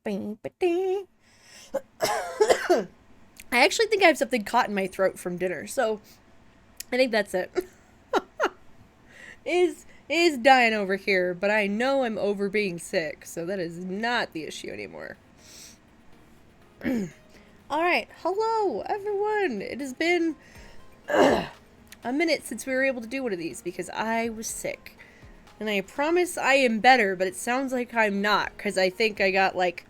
I actually think I have something caught in my throat from dinner, so I think that's it. is dying over here, but I know I'm over being sick, so that is not the issue anymore. Alright, hello everyone! It has been a minute since we were able to do one of these because I was sick. And I promise I am better, but it sounds like I'm not, because I think I got, like,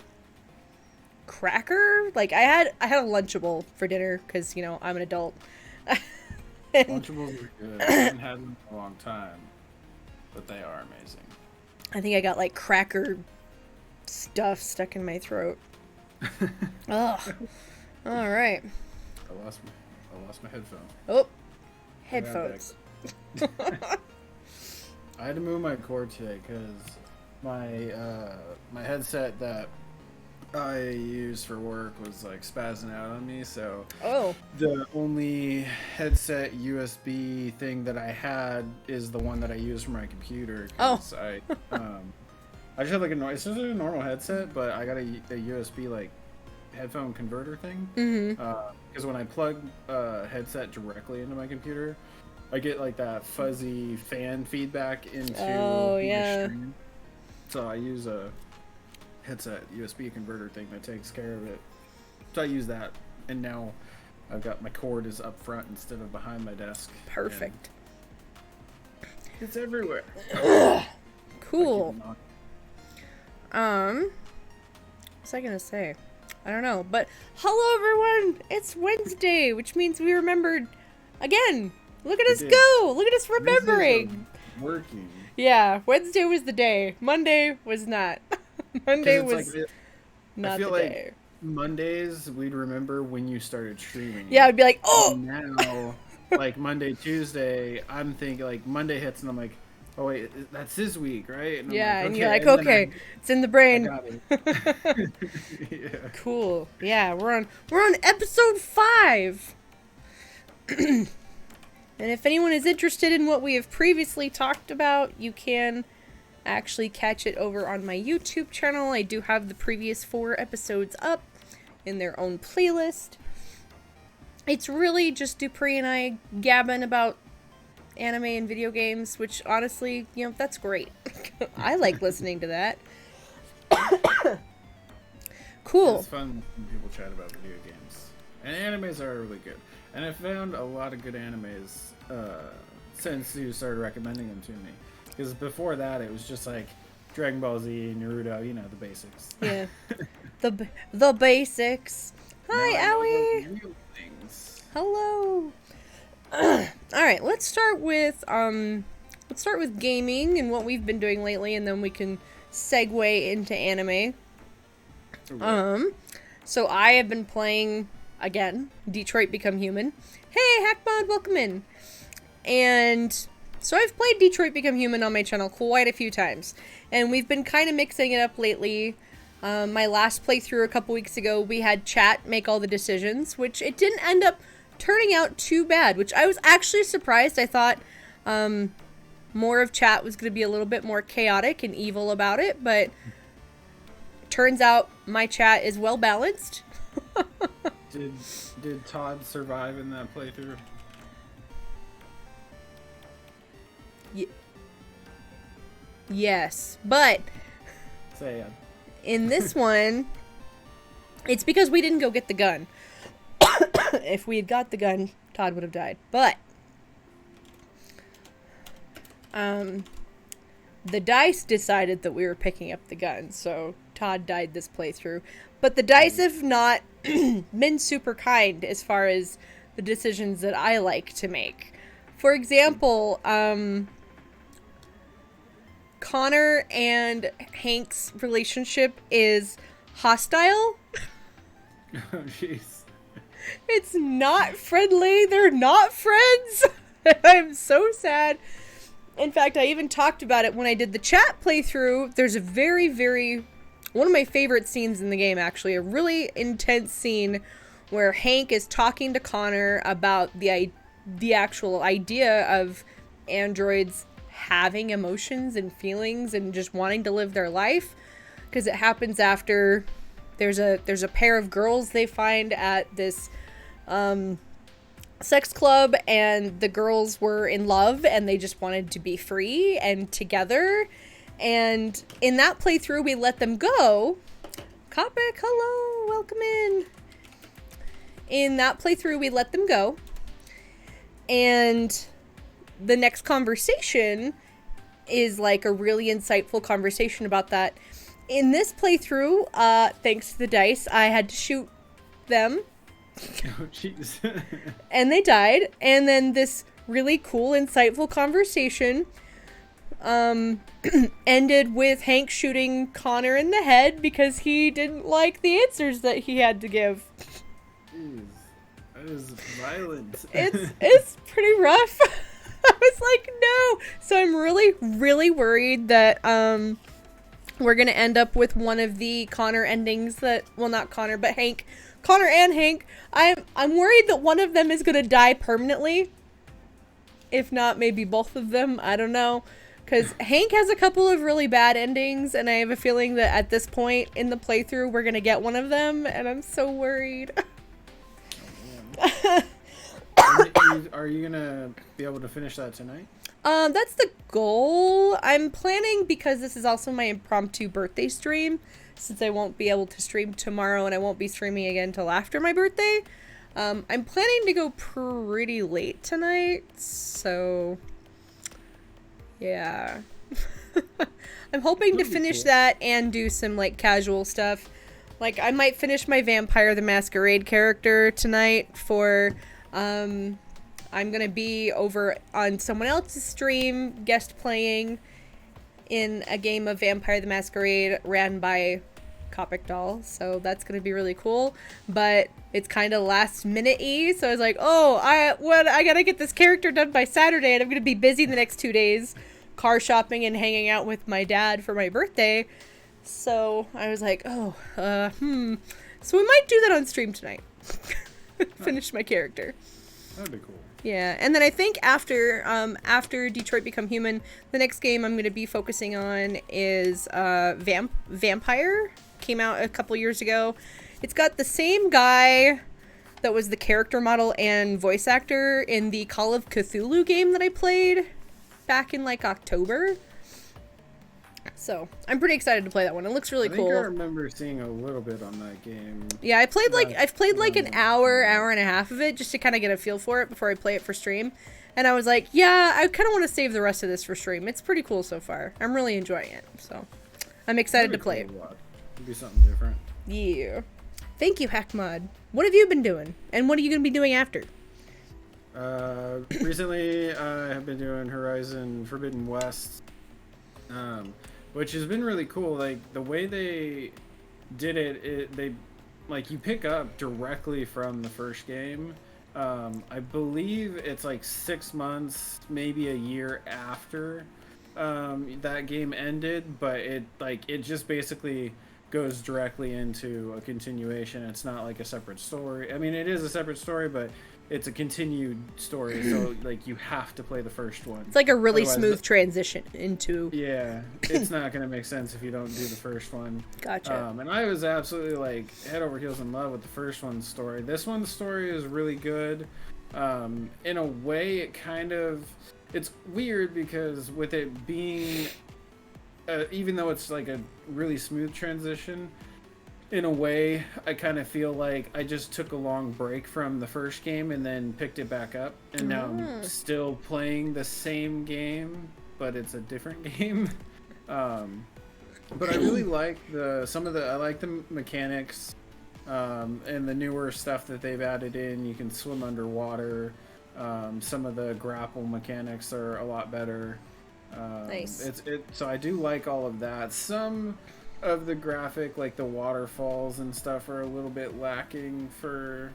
cracker? Like, I had a Lunchable for dinner, because, you know, I'm an adult. Lunchables are good. I haven't had them in a long time, but they are amazing. I think I got, like, cracker stuff stuck in my throat. Ugh. Alright. I lost my headphones. Oh. Headphones. I had to move my cord today because my headset that I use for work was like spazzing out on me. So the only headset USB thing that I had is the one that I use for my computer. I just have like it's just a normal headset, but I got a USB like headphone converter thing. Because when I plug a headset directly into my computer, I get like that fuzzy fan feedback into the stream. So I use a headset USB converter thing that takes care of it. So I use that, and now I've got my cord is up front instead of behind my desk. Perfect. It's everywhere. Cool. What's I gonna say? I don't know, but hello everyone! It's Wednesday, which means we remembered again. Look at us go! Look at us remembering! Working. Yeah, Wednesday was the day. Monday was not. Monday was like, not the day. Like Mondays, we'd remember when you started streaming. Yeah, I'd be like, oh! And now, like Monday, Tuesday, I'm thinking, like, Monday hits and I'm like, oh wait, that's this week, right? And yeah, I'm like, and you're like, okay, it's in the brain. I got it. Yeah. Cool. Yeah, we're on episode 5. And if anyone is interested in what we have previously talked about, you can actually catch it over on my YouTube channel. I do have the previous 4 episodes up in their own playlist. It's really just Dupree and I gabbing about anime and video games, which honestly, you know, that's great. I like listening to that. Cool. It's fun when people chat about video games. And animes are really good. And I found a lot of good animes since you started recommending them to me. Because before that, it was just like Dragon Ball Z, Naruto, you know, the basics. Yeah. the basics. Hi, Owie. Hello. All right, let's start with gaming and what we've been doing lately, and then we can segue into anime. Okay. So I have been playing again Detroit Become Human. Hey, Hackmod, welcome in. And so I've played Detroit Become Human on my channel quite a few times, and we've been kind of mixing it up lately. My last playthrough a couple weeks ago, we had chat make all the decisions, which it didn't end up turning out too bad, which I was actually surprised. I thought more of chat was going to be a little bit more chaotic and evil about it, but turns out my chat is well balanced. Did Todd survive in that playthrough? Yes, but sad. In this one, it's because we didn't go get the gun. If we had got the gun, Todd would have died. But the dice decided that we were picking up the gun, so Todd died this playthrough. But the dice have not been super kind as far as the decisions that I like to make. For example, Connor and Hank's relationship is hostile. Oh, jeez. It's not friendly. They're not friends. I'm so sad. In fact, I even talked about it when I did the chat playthrough. There's a one of my favorite scenes in the game, actually. A really intense scene where Hank is talking to Connor about the actual idea of androids having emotions and feelings and just wanting to live their life. Because it happens after there's a pair of girls they find at this sex club, and the girls were in love and they just wanted to be free and together. And in that playthrough, we let them go. Kopic, hello, welcome in. In that playthrough, we let them go. And the next conversation is like a really insightful conversation about that. In this playthrough, thanks to the dice, I had to shoot them. Oh, jeez. And they died. And then this really cool, insightful conversation ended with Hank shooting Connor in the head because he didn't like the answers that he had to give. Jeez. That is violent. It's pretty rough. I was like, no. So I'm really, really worried that we're gonna end up with one of the Connor endings that, well, not Connor, but Hank. Connor and Hank. I'm worried that one of them is gonna die permanently. If not, maybe both of them. I don't know. Because Hank has a couple of really bad endings, and I have a feeling that at this point in the playthrough, we're gonna get one of them, and I'm so worried. Are you gonna be able to finish that tonight? That's the goal. I'm planning, because this is also my impromptu birthday stream, since I won't be able to stream tomorrow and I won't be streaming again till after my birthday. I'm planning to go pretty late tonight, so yeah. I'm hoping to finish that and do some like casual stuff. Like I might finish my Vampire the Masquerade character tonight for I'm gonna be over on someone else's stream guest playing in a game of Vampire the Masquerade ran by Copic Doll, so that's gonna be really cool. But it's kind of last minute-y, so I was like, oh, I gotta get this character done by Saturday, and I'm gonna be busy the next 2 days, car shopping and hanging out with my dad for my birthday. So I was like, oh, so we might do that on stream tonight. Finish my character. That'd be cool. Yeah, and then I think after Detroit Become Human, the next game I'm going to be focusing on is Vampire. Came out a couple years ago. It's got the same guy that was the character model and voice actor in the Call of Cthulhu game that I played back in like October. So I'm pretty excited to play that one. It looks really cool. I remember seeing a little bit on that game. Yeah, I've played like an hour and a half of it just to kind of get a feel for it before I play it for stream. And I was like, yeah, I kind of want to save the rest of this for stream. It's pretty cool so far. I'm really enjoying it. So I'm excited to play it. It'll be something different. Yeah. Thank you, HackMod. What have you been doing? And what are you going to be doing after? Recently, I have been doing Horizon Forbidden West. Which has been really cool. Like the way they did it, they like you pick up directly from the first game. I believe it's like 6 months, maybe a year after that game ended, but it just basically goes directly into a continuation. It's not like a separate story. I mean, it is a separate story, but it's a continued story, so like you have to play the first one. It's like a really smooth transition into. Yeah, it's not gonna make sense if you don't do the first one. Gotcha. And I was absolutely like head over heels in love with the first one's story. This one's story is really good. In a way, it's weird because with it being, even though it's like a really smooth transition. In a way, I kind of feel like I just took a long break from the first game and then picked it back up, and now I'm still playing the same game, but it's a different game. But I really like I like the mechanics and the newer stuff that they've added in. You can swim underwater. Some of the grapple mechanics are a lot better. Nice. So I do like all of that. Some of the graphic, like the waterfalls and stuff, are a little bit lacking for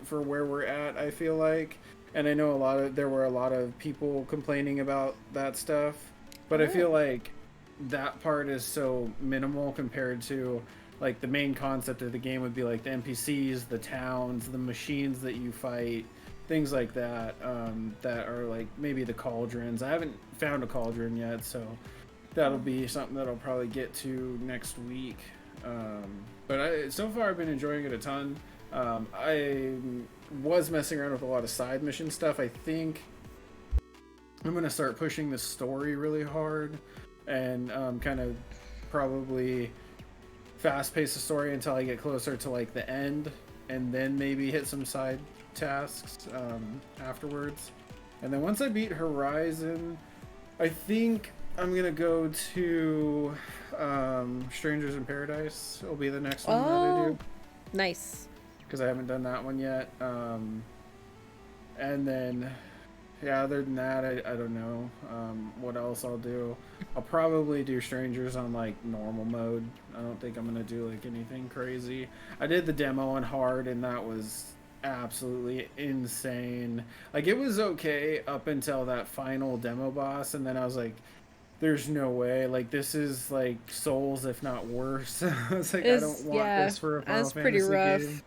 where we're at, I feel like. And I know there were a lot of people complaining about that stuff, but I feel like that part is so minimal compared to like the main concept of the game would be like the NPCs, the towns, the machines that you fight, things like that, that are like maybe the cauldrons. I haven't found a cauldron yet, so that'll be something that I'll probably get to next week. But so far I've been enjoying it a ton. I was messing around with a lot of side mission stuff. I think I'm going to start pushing the story really hard and kind of probably fast pace the story until I get closer to like the end, and then maybe hit some side tasks afterwards. And then once I beat Horizon, I think I'm gonna go to Strangers in Paradise. Will be the next one that I do. Nice. Because I haven't done that one yet. And then, yeah, other than that, I don't know what else I'll do. I'll probably do Strangers on like normal mode. I don't think I'm gonna do like anything crazy. I did the demo on hard, and that was absolutely insane. Like, it was okay up until that final demo boss, and then I was like, there's no way, like, this is like Souls if not worse. I was like, I don't want this for a Final Fantasy game.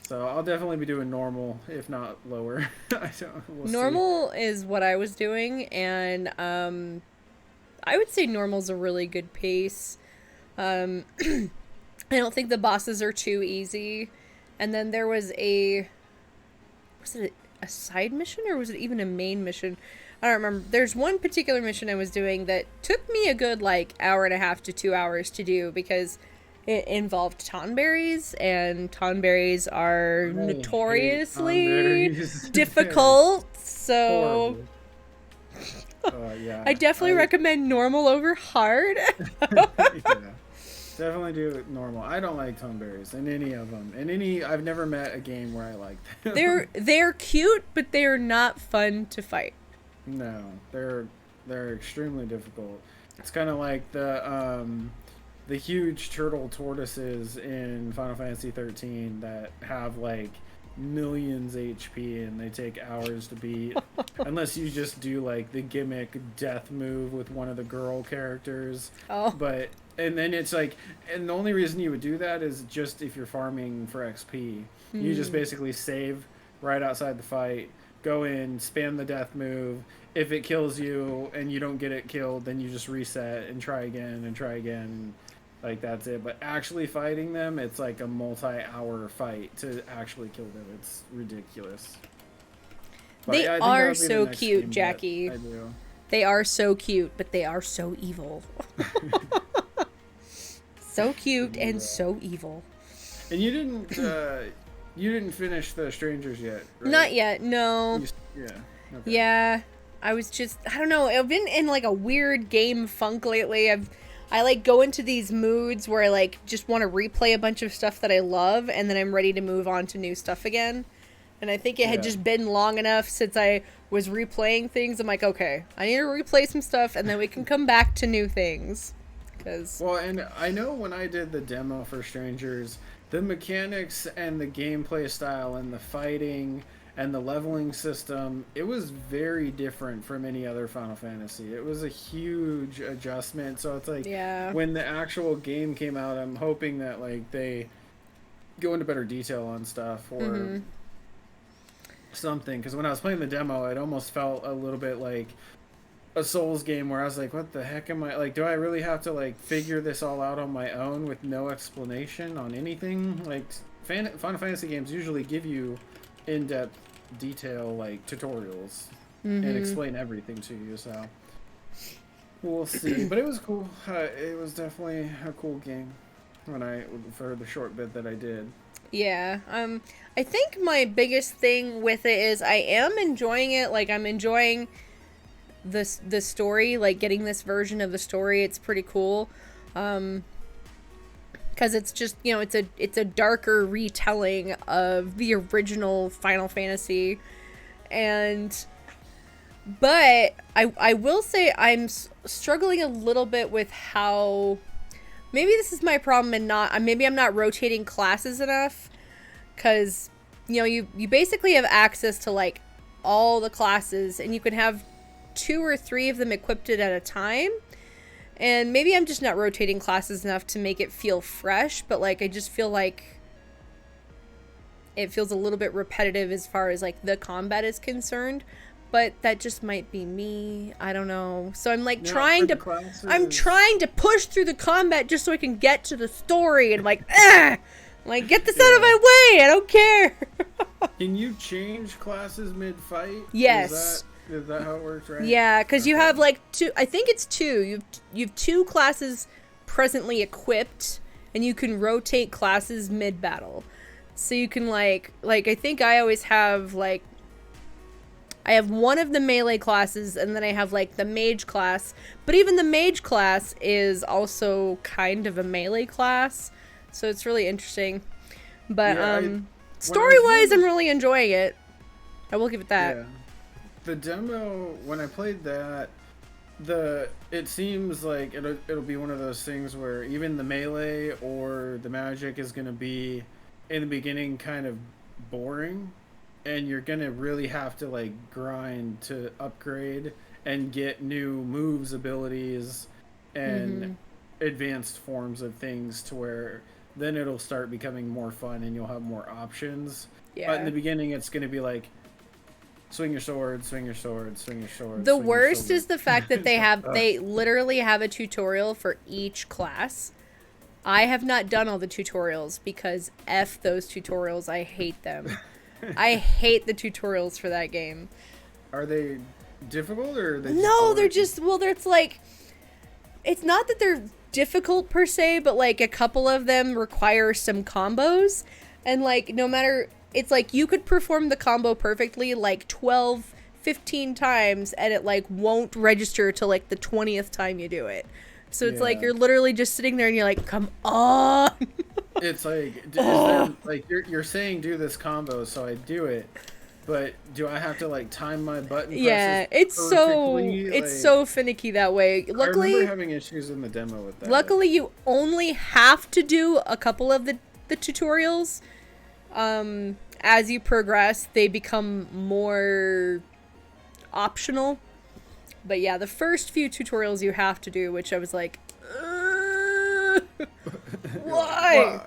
So I'll definitely be doing normal, if not lower. Normal is what I was doing, and I would say normal's a really good pace. I don't think the bosses are too easy. And then there was was it a side mission, or was it even a main mission? I don't remember. There's one particular mission I was doing that took me a good like hour and a half to 2 hours to do, because it involved tonberries, and tonberries are notoriously difficult. So yeah, I definitely recommend normal over hard. Yeah. Definitely do it normal. I don't like tonberries in any of them. I've never met a game where I like them. They're cute, but they're not fun to fight. No, they're extremely difficult. It's kind of like the huge turtle tortoises in Final Fantasy 13 that have like millions HP and they take hours to beat, unless you just do like the gimmick death move with one of the girl characters. And then it's like, and the only reason you would do that is just if you're farming for XP. You just basically save right outside the fight, go in, spam the death move. If it kills you and you don't get it killed, then you just reset and try again and try again. Like, that's it. But actually fighting them, it's like a multi-hour fight to actually kill them. It's ridiculous. But they are so cute, Jackie. I do. They are so cute, but they are so evil. So cute and so evil. And you didn't finish the Strangers yet, right? Not yet, no. Yeah. Okay. Yeah. I was just, I don't know, I've been in like a weird game funk lately. I like go into these moods where I like just want to replay a bunch of stuff that I love, and then I'm ready to move on to new stuff again. And I think it had just been long enough since I was replaying things. I'm like, okay, I need to replay some stuff, and then we can come back to new things. Well, and I know when I did the demo for Strangers, the mechanics and the gameplay style and the fighting and the leveling system, it was very different from any other Final Fantasy. It was a huge adjustment. So it's like, when the actual game came out, I'm hoping that like they go into better detail on stuff or something. Because when I was playing the demo, it almost felt a little bit like a Souls game where I was like, what the heck am I, like, do I really have to like figure this all out on my own with no explanation on anything? Like, Final Fantasy games usually give you in-depth detail, like tutorials and explain everything to you, so we'll see. But it was cool. It was definitely a cool game for the short bit that I did. Yeah. I think my biggest thing with it is I am enjoying it. Like, I'm enjoying the story, like getting this version of the story. It's pretty cool, because it's just, you know, it's a darker retelling of the original Final Fantasy. But I will say I'm struggling a little bit with how, maybe this is my problem, and maybe I'm not rotating classes enough, because, you know, you basically have access to like all the classes, and you can have 2 or 3 of them equipped at a time, and maybe I'm just not rotating classes enough to make it feel fresh, but like I just feel like it feels a little bit repetitive as far as like the combat is concerned. but that just might be me. I don't know. So I'm like Now, trying for to, the classes- I'm trying to push through the combat just so I can get to the story. And I'm like, ah, like get this out of my way. I don't care. Can you change classes mid-fight? Yes. Is that how it works, right? Yeah, because you have like two. I think it's two. You've two classes presently equipped, and you can rotate classes mid battle. So you can like I think I always have like. I have one of the melee classes, and then I have like the mage class. But even the mage class is also kind of a melee class, so it's really interesting. But Yeah, story-wise, I'm really enjoying it. I will give it that. Yeah. The demo, when I played that, it seems like it'll be one of those things where even the melee or the magic is going to be in the beginning kind of boring, and you're going to really have to like grind to upgrade and get new moves, abilities, and advanced forms of things to where then it'll start becoming more fun and you'll have more options. Yeah. But in the beginning, it's going to be like, swing your sword, swing your sword, swing your sword. The worst is the fact that they literally have a tutorial for each class. I have not done all the tutorials because F those tutorials. I hate them. I hate the tutorials for that game. Are they difficult or are they No, they're just, well, it's like, it's not that they're difficult per se, but like a couple of them require some combos. And like, no matter, it's like you could perform the combo perfectly like 12, 15 times and it like won't register till like the 20th time you do it. So it's like you're literally just sitting there and you're like, come on. It's like, is there, like you're saying do this combo, so I do it. But do I have to like time my button presses? Yeah, it's so finicky that way. Luckily, I remember having issues in the demo with that. Luckily, you only have to do a couple of the tutorials. As you progress, they become more optional. But yeah, the first few tutorials you have to do, which I was like, why?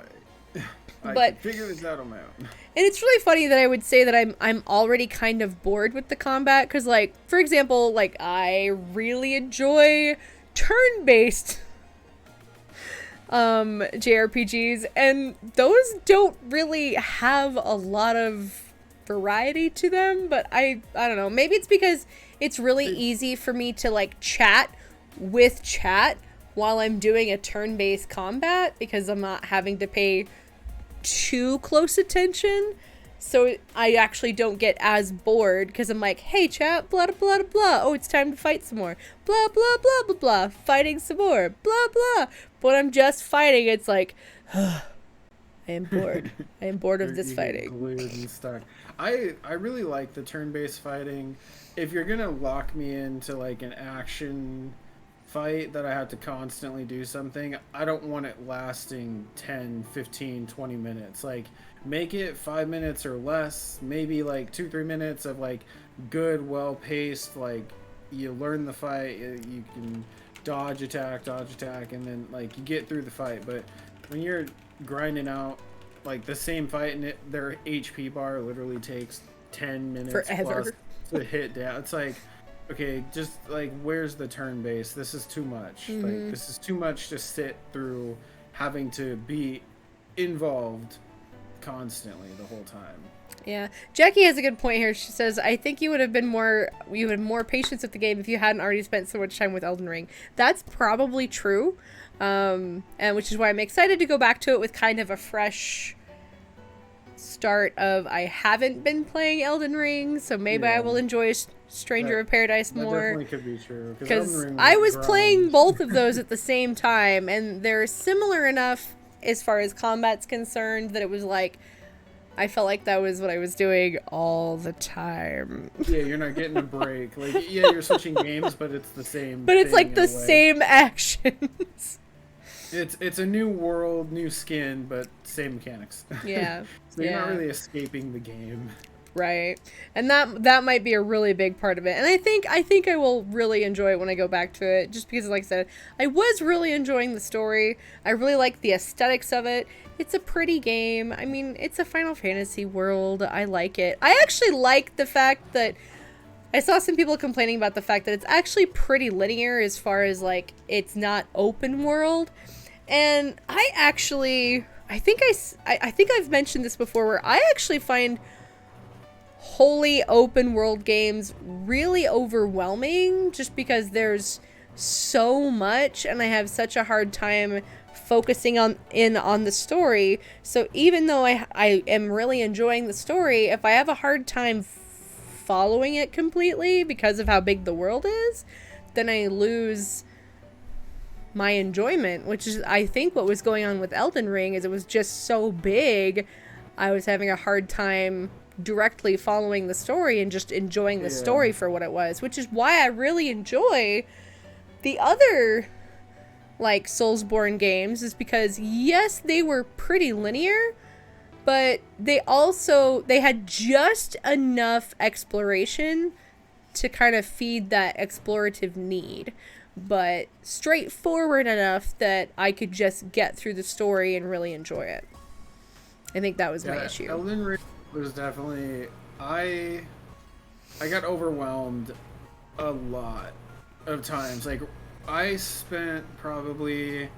I But can figure this out on my own. And it's really funny that I would say that I'm already kind of bored with the combat, because like, for example, like I really enjoy turn-based JRPGs, and those don't really have a lot of variety to them, but I don't know, maybe it's because it's really easy for me to like chat with chat while I'm doing a turn-based combat, because I'm not having to pay too close attention, so I actually don't get as bored, because I'm like, hey chat, blah blah blah blah, oh it's time to fight some more, blah blah blah blah blah, fighting some more, blah blah. But when I'm just fighting, it's like, I am bored. I am bored of this fighting. Glued and stuck. I really like the turn-based fighting. If you're gonna lock me into like an action fight that I have to constantly do something, I don't want it lasting 10, 15, 20 minutes. Like, make it 5 minutes or less, maybe like 2-3 minutes of like good, well-paced, like you learn the fight, you can dodge attack, and then like you get through the fight. But when you're grinding out like the same fight and their HP bar literally takes 10 minutes forever plus to hit down, it's like, okay, just like, where's the turn base? This is too much. Like, this is too much to sit through having to be involved constantly the whole time. Yeah, Jackie has a good point here. She says, I think you would have more patience with the game if you hadn't already spent so much time with Elden Ring. That's probably true, and which is why I'm excited to go back to it with kind of a fresh start of, I haven't been playing Elden Ring, so maybe I will enjoy Stranger of Paradise more. That definitely could be true. Because I was playing both of those at the same time, and they're similar enough as far as combat's concerned that it was like, I felt like that was what I was doing all the time. Yeah, you're not getting a break. Like, yeah, you're switching games, but it's the same. But it's like the same actions. It's a new world, new skin, but same mechanics. Yeah. So you're not really escaping the game. Right. And that might be a really big part of it. And I think I will really enjoy it when I go back to it, just because, like I said, I was really enjoying the story. I really like the aesthetics of it. It's a pretty game. I mean, it's a Final Fantasy world. I like it. I actually like the fact that I saw some people complaining about the fact that it's actually pretty linear as far as, like, it's not open world. And I think I've mentioned this before, where I actually find wholly open world games really overwhelming, just because there's so much and I have such a hard time focusing on the story. So even though I am really enjoying the story, if I have a hard time following it completely because of how big the world is, then I lose my enjoyment, which is, I think, what was going on with Elden Ring, is it was just so big, I was having a hard time directly following the story and just enjoying the story for what it was, which is why I really enjoy the other, like, Soulsborne games, is because, yes, they were pretty linear, but they had just enough exploration to kind of feed that explorative need, but straightforward enough that I could just get through the story and really enjoy it. I think that was my issue. Elden Ring was definitely... I got overwhelmed a lot of times. Like, I spent probably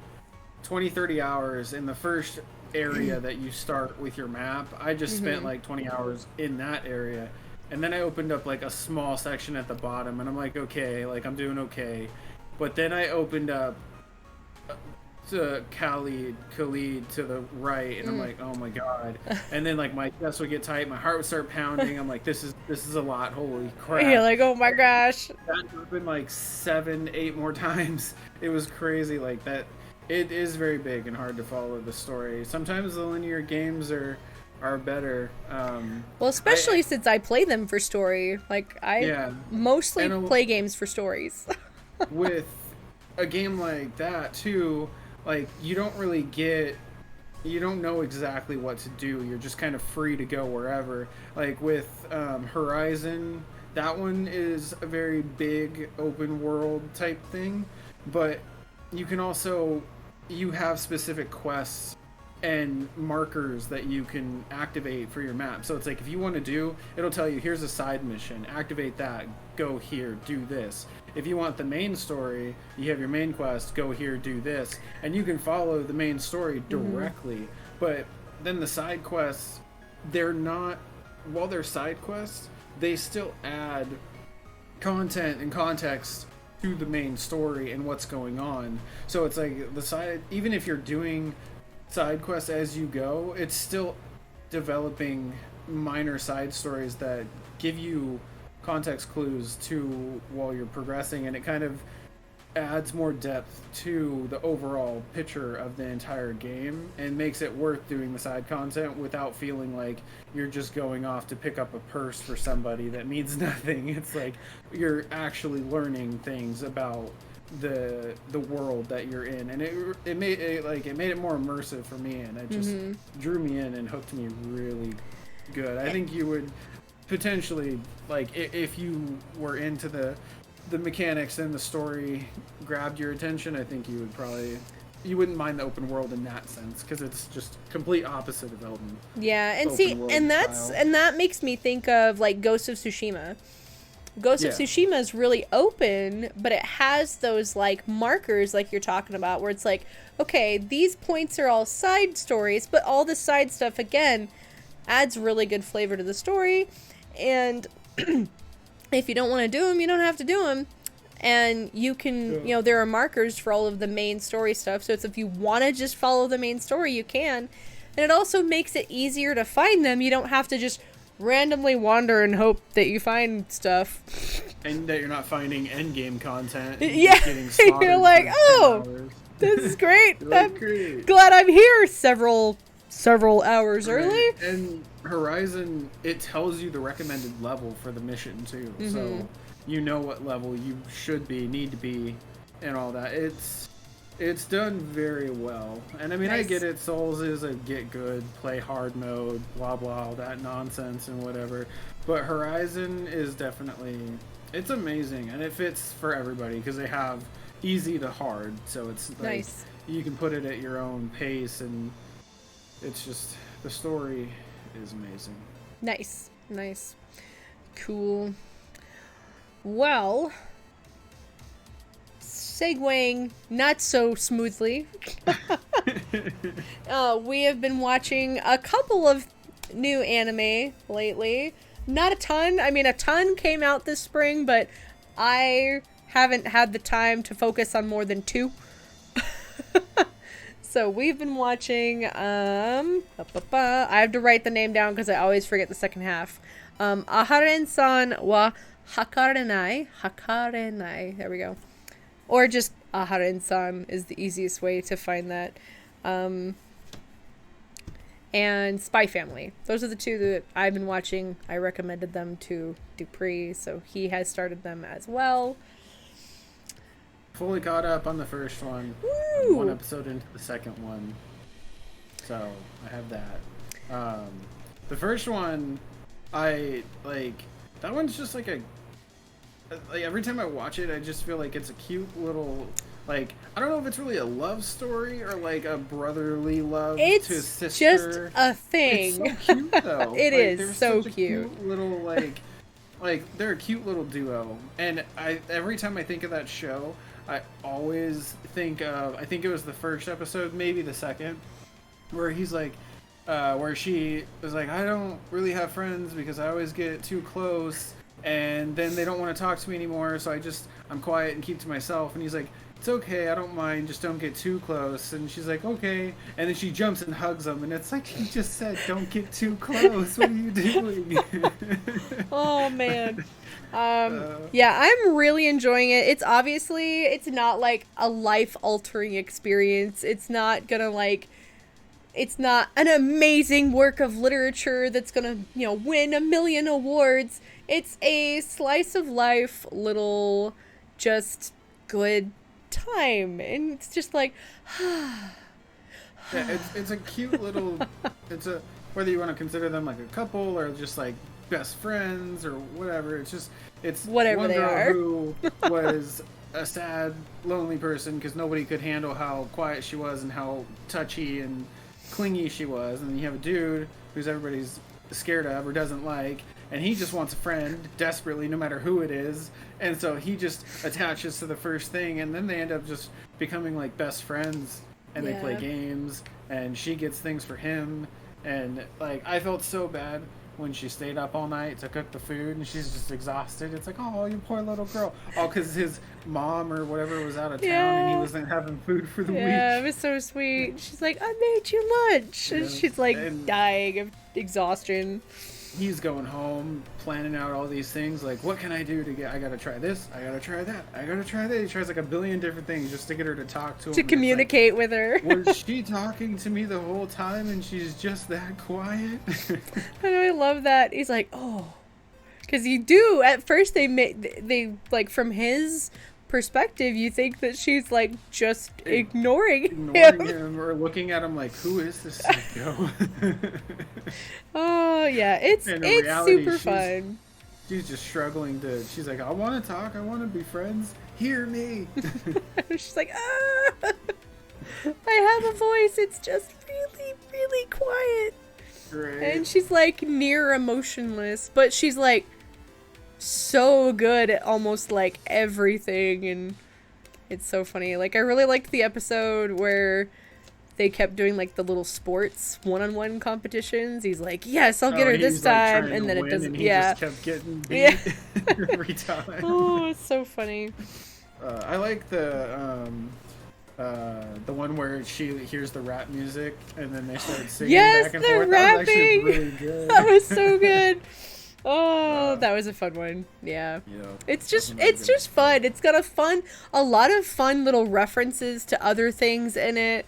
20-30 hours in the first area that you start with your map. I just spent like 20 hours in that area, and then I opened up like a small section at the bottom, and I'm like, okay, like, I'm doing okay. But then I opened up to Khalid to the right, and I'm like, oh my god. And then, like, my chest would get tight, my heart would start pounding. I'm like, this is a lot, holy crap. You're like, oh my gosh. That happened like 7-8 more times. It was crazy. Like, that, it is very big and hard to follow the story. Sometimes the linear games are better. Well, especially since I play them for story. Like, I mostly play games for stories. With a game like that too, like, you don't know exactly what to do. You're just kind of free to go wherever. Like with Horizon, that one is a very big open world type thing, but you can also, you have specific quests and markers that you can activate for your map. So it's like, if you want to do, it'll tell you, here's a side mission, activate that, go here, do this. If you want the main story, you have your main quest, go here, do this. And you can follow the main story directly. But then the side quests, they're not, while they're side quests, they still add content and context to the main story and what's going on. So it's like, the side, even if you're doing side quests as you go, it's still developing minor side stories that give you context clues to while you're progressing, and it kind of adds more depth to the overall picture of the entire game and makes it worth doing the side content without feeling like you're just going off to pick up a purse for somebody that means nothing. It's like you're actually learning things about the world that you're in, and it made it more immersive for me, and it just drew me in and hooked me really good. I think you would potentially, like, if you were into the mechanics and the story grabbed your attention, I think you wouldn't mind the open world in that sense, because it's just complete opposite of Elden. Yeah, and see, and that makes me think of, like, Ghost of Tsushima. Ghost of Tsushima is really open, but it has those, like, markers like you're talking about, where it's like, okay, these points are all side stories, but all the side stuff, again, adds really good flavor to the story. And if you don't want to do them, you don't have to do them. And you can, you know, there are markers for all of the main story stuff. So it's, if you want to just follow the main story, you can. And it also makes it easier to find them. You don't have to just randomly wander and hope that you find stuff. And that you're not finding endgame content. Yeah, you're like, oh, this is great. I'm glad I'm here several hours early. And Horizon, it tells you the recommended level for the mission too. So you know what level you should be, need to be, and all that. It's done very well. And I mean, I get it, Souls is a get good, play hard mode, blah blah, all that nonsense and whatever. But Horizon is definitely, it's amazing, and it fits for everybody, because they have easy to hard, so it's like you can put it at your own pace, and it's just, the story is amazing. Nice. Cool. Well, segueing not so smoothly, we have been watching a couple of new anime lately. Not a ton. I mean, a ton came out this spring, but I haven't had the time to focus on more than 2. So we've been watching, I have to write the name down because I always forget the second half. Aharen-san wa Hakarenai. There we go. Or just Aharen-san is the easiest way to find that. And Spy Family. Those are the 2 that I've been watching. I recommended them to Dupree, so he has started them as well. Fully caught up on the first one. Woo! 1 episode into the second one. So, I have that. The first one, that one's just like every time I watch it, I just feel like it's a cute little, I don't know if it's really a love story or like a brotherly love to sister. It's just a thing. It's so cute though. It is so cute. Little they're a cute little duo. And every time I think of that show, I always think of, I think it was the first episode, maybe the second, where he's like, where she was like, I don't really have friends because I always get too close and then they don't want to talk to me anymore, so I'm quiet and keep to myself. And he's like, it's okay, I don't mind, just don't get too close. And she's like, okay. And then she jumps and hugs him, and it's like, he just said, don't get too close. What are you doing? Oh, man. Yeah, I'm really enjoying it. It's obviously, it's not like a life-altering experience. It's not gonna it's not an amazing work of literature that's gonna, win a million awards. It's a slice of life, little, just good time, and it's just like, yeah, it's a cute little, whether you want to consider them like a couple or just like best friends or whatever, it's whatever one they girl are. who was a sad, lonely person because nobody could handle how quiet she was and how touchy and clingy she was, and then you have a dude who's everybody's scared of or doesn't like, and he just wants a friend desperately no matter who it is, and so he just attaches to the first thing, and then they end up just becoming like best friends, and they play games, and she gets things for him, and I felt so bad when she stayed up all night to cook the food and she's just exhausted. It's like, oh, you poor little girl. Oh, because his mom or whatever was out of town and he wasn't having food for the week. Yeah, it was so sweet. She's like, I made you lunch. And she's dying of exhaustion. He's going home, planning out all these things. Like, what can I do to get, I gotta try this, I gotta try that, I gotta try that. He tries like a billion different things just to get her to talk to him. To communicate with her. Was she talking to me the whole time and she's just that quiet? And I love that. He's like, oh. Because you do, at first they from his perspective, you think that she's just ignoring him or looking at him like, who is this psycho? Oh yeah, it's super fun. She's just struggling she's like, I want to talk, I want to be friends, hear me. She's like, I have a voice, it's just really, really quiet. Great. And she's near emotionless, but she's so good at almost everything, and it's so funny. I really liked the episode where they kept doing the little sports one-on-one competitions. He's like, yes, I'll get her this time, and then it doesn't. He just kept getting beat every time. Oh, it's so funny. I like the one where she hears the rap music and then they start singing back and forth. Rapping. That was actually really good. That was so good. Oh, that was a fun one. Yeah. It's just fun. It's got a lot of fun little references to other things in it.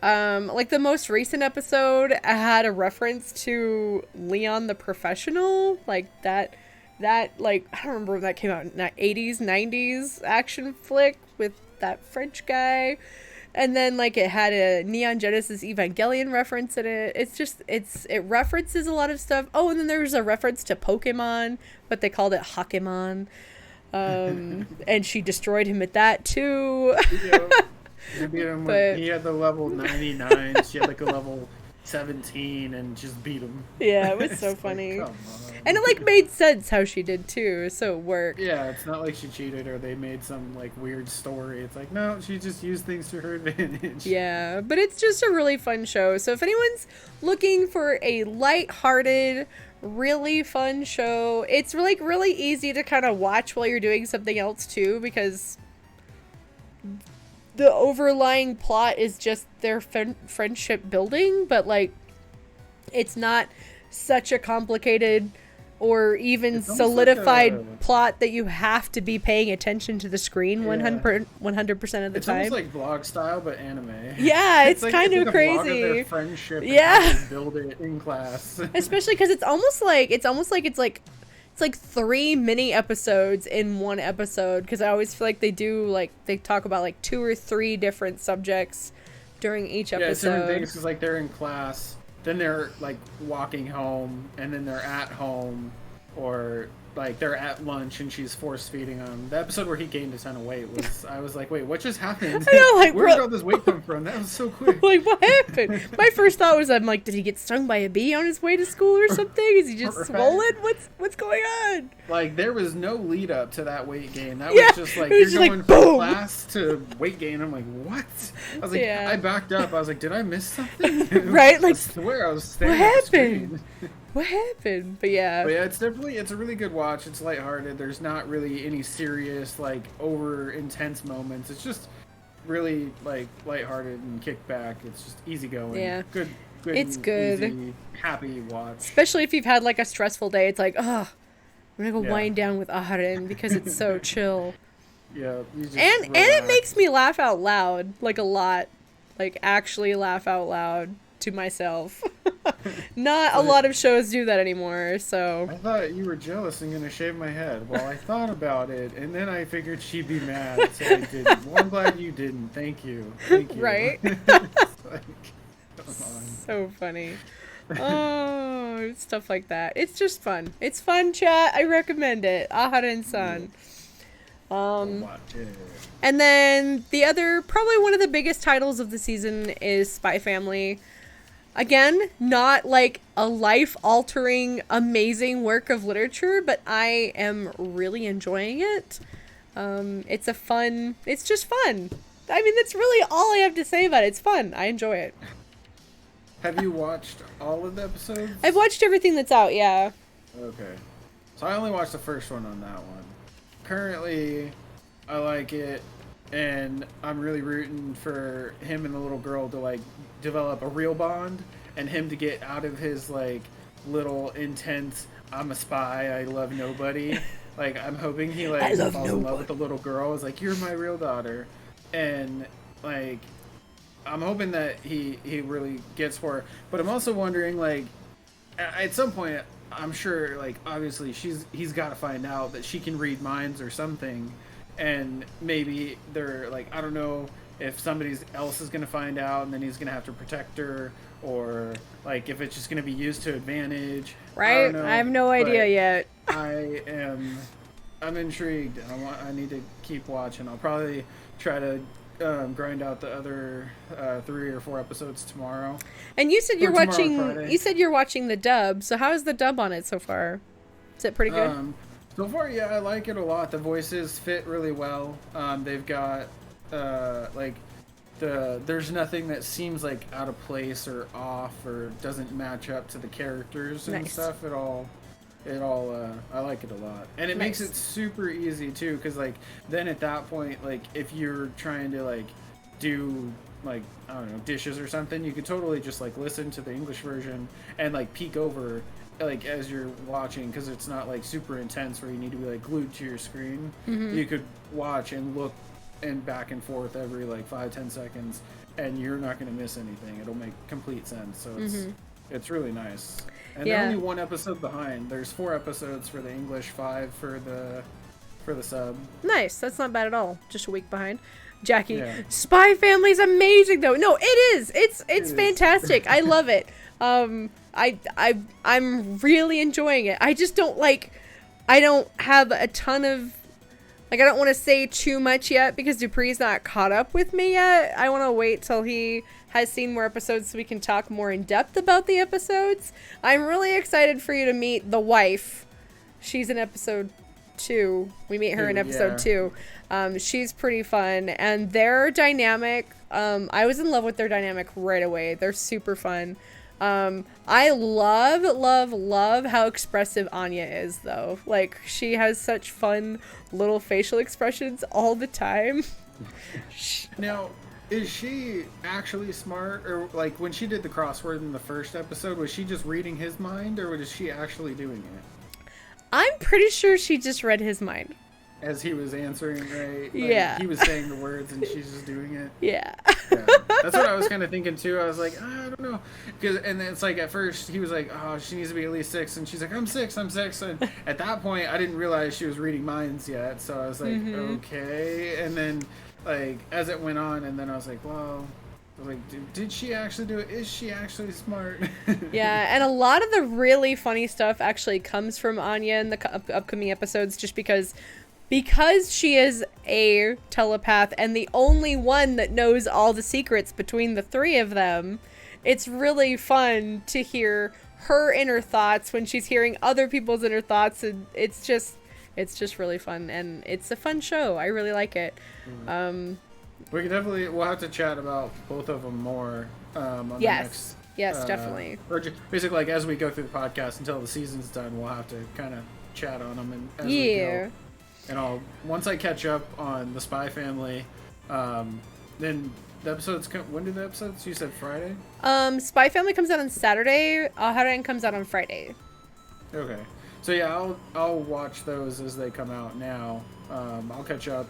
The most recent episode had a reference to Leon the Professional, that I don't remember when that came out, 80s, 90s action flick with that French guy. And then it had a Neon Genesis Evangelion reference in it. It references a lot of stuff. Oh, and then there was a reference to Pokemon, but they called it Hakemon. And she destroyed him at that too. He beat him he had the level 99. She had a level 17 and just beat him. Yeah, it was so funny. Like, and it like made sense how she did too, so it worked. Yeah, it's not like she cheated or they made some like weird story. It's like, no, she just used things to her advantage. Yeah, but it's just a really fun show. So if anyone's looking for a light-hearted, really fun show, it's like really easy to kind of watch while you're doing something else too, because the overlying plot is just their friendship building, but like it's not such a complicated or even solidified like plot that you have to be paying attention to the screen 100% of the time. It's almost like vlog style, but anime. Yeah, it's like, kind of crazy. Vlog of their friendship. Yeah, and build it in class. Especially because it's like 3 mini episodes in one episode. Because I always feel like they talk about like 2 or 3 different subjects during each episode. Yeah, it's different things because like they're in class. Then they're like walking home, and then they're at home, or like they're at lunch and she's force feeding them. The episode where he gained a ton of weight was, I was like, wait, what just happened? I know, like, where did all this weight come from? That was so quick. Like, what happened? My first thought was, I'm like, did he get stung by a bee on his way to school or something? Is he just swollen? What's going on? Like, there was no lead up to that weight gain. That was just like, you're going like, from class to weight gain. I'm like, what? I was like, I backed up. I was like, did I miss something? Right? Like, I swear I was staring what at the happened? What happened? But yeah, it's a really good watch. It's lighthearted. There's not really any serious, like, over intense moments. It's just really like lighthearted and kick back. It's just easygoing. Yeah, good. It's good. Easy, happy watch. Especially if you've had like a stressful day. It's like, I'm gonna go wind down with Aharon because it's so chill. Yeah, and it makes me laugh out loud, like a lot, like actually laugh out loud to myself. Not a lot of shows do that anymore, so. I thought you were jealous and gonna shave my head. Well, I thought about it, and then I figured she'd be mad, so I didn't. Well, I'm glad you didn't. Thank you. Right? Like, so funny. Oh, stuff like that. It's just fun. It's fun, chat. I recommend it. Aharon-san. And then the other, probably one of the biggest titles of the season is Spy Family. Again, not like a life-altering, amazing work of literature, but I am really enjoying it. It's just fun. I mean, that's really all I have to say about it. It's fun. I enjoy it. Have you watched all of the episodes? I've watched everything that's out, yeah. Okay. So I only watched the first one on that one. Currently, I like it, and I'm really rooting for him and the little girl to, like, develop a real bond, and him to get out of his, like, little intense, I'm a spy, I love nobody. Like, I'm hoping he, like, falls in love with the little girl. It's like, you're my real daughter. And, like, I'm hoping that he really gets for her. But I'm also wondering, like, at some point, I'm sure, like, obviously he's got to find out that she can read minds or something. And maybe they're, like, I don't know if somebody else is going to find out and then he's going to have to protect her, or, like, if it's just going to be used to advantage. Right? I have no idea yet. I'm intrigued. I need to keep watching. I'll probably try to grind out the other 3 or 4 episodes tomorrow. And you said you're watching the dub. So how is the dub on it so far? Is it pretty good? So far, yeah, I like it a lot. The voices fit really well. They've got there's nothing that seems like out of place or off or doesn't match up to the characters and stuff at all. I like it a lot, and it makes it super easy too, because like then at that point, like if you're trying to like do like, I don't know, dishes or something, you could totally just like listen to the English version and like peek over like as you're watching, because it's not like super intense where you need to be like glued to your screen. You could watch and look and back and forth every like 5-10 seconds, and you're not going to miss anything. It'll make complete sense. So it's really nice. And they're only 1 episode behind. There's 4 episodes for the English, 5 for the sub. Nice. That's not bad at all. Just a week behind. Jackie, Spy Family's amazing though. No, it is. It's fantastic. I love it. I'm really enjoying it. I just don't have a ton of Like, I don't want to say too much yet because Dupree's not caught up with me yet. I want to wait till he has seen more episodes so we can talk more in depth about the episodes. I'm really excited for you to meet the wife. She's in episode 2. We meet her in episode 2. She's pretty fun, and their dynamic, I was in love with their dynamic right away. They're super fun. I love how expressive Anya is, though. Like, she has such fun little facial expressions all the time. Now, is she actually smart? Or, like, when she did the crossword in the first episode, was she just reading his mind, or was she actually doing it? I'm pretty sure she just read his mind. As he was answering, right? Like, yeah. He was saying the words and she's just doing it. Yeah. That's what I was kind of thinking too. I was like, I don't know. And then it's like, at first he was like, oh, she needs to be at least 6. And she's like, I'm 6. And at that point, I didn't realize she was reading minds yet. So I was like, okay. And then, like, as it went on, and then I was like, well, I was like, did she actually do it? Is she actually smart? Yeah, and a lot of the really funny stuff actually comes from Anya in the upcoming episodes, just because she is a telepath and the only one that knows all the secrets between the 3 of them. It's really fun to hear her inner thoughts when she's hearing other people's inner thoughts, and it's just really fun, and it's a fun show. I really like it. We can we'll have to chat about both of them more on the next. Yes, definitely. Or basically, like, as we go through the podcast until the season's done, we'll have to kind of chat on them and as we go. And once I catch up on the Spy Family, then the episodes when do the episodes? You said Friday? Spy Family comes out on Saturday. Howden comes out on Friday. Okay. So yeah, I'll watch those as they come out now. I'll catch up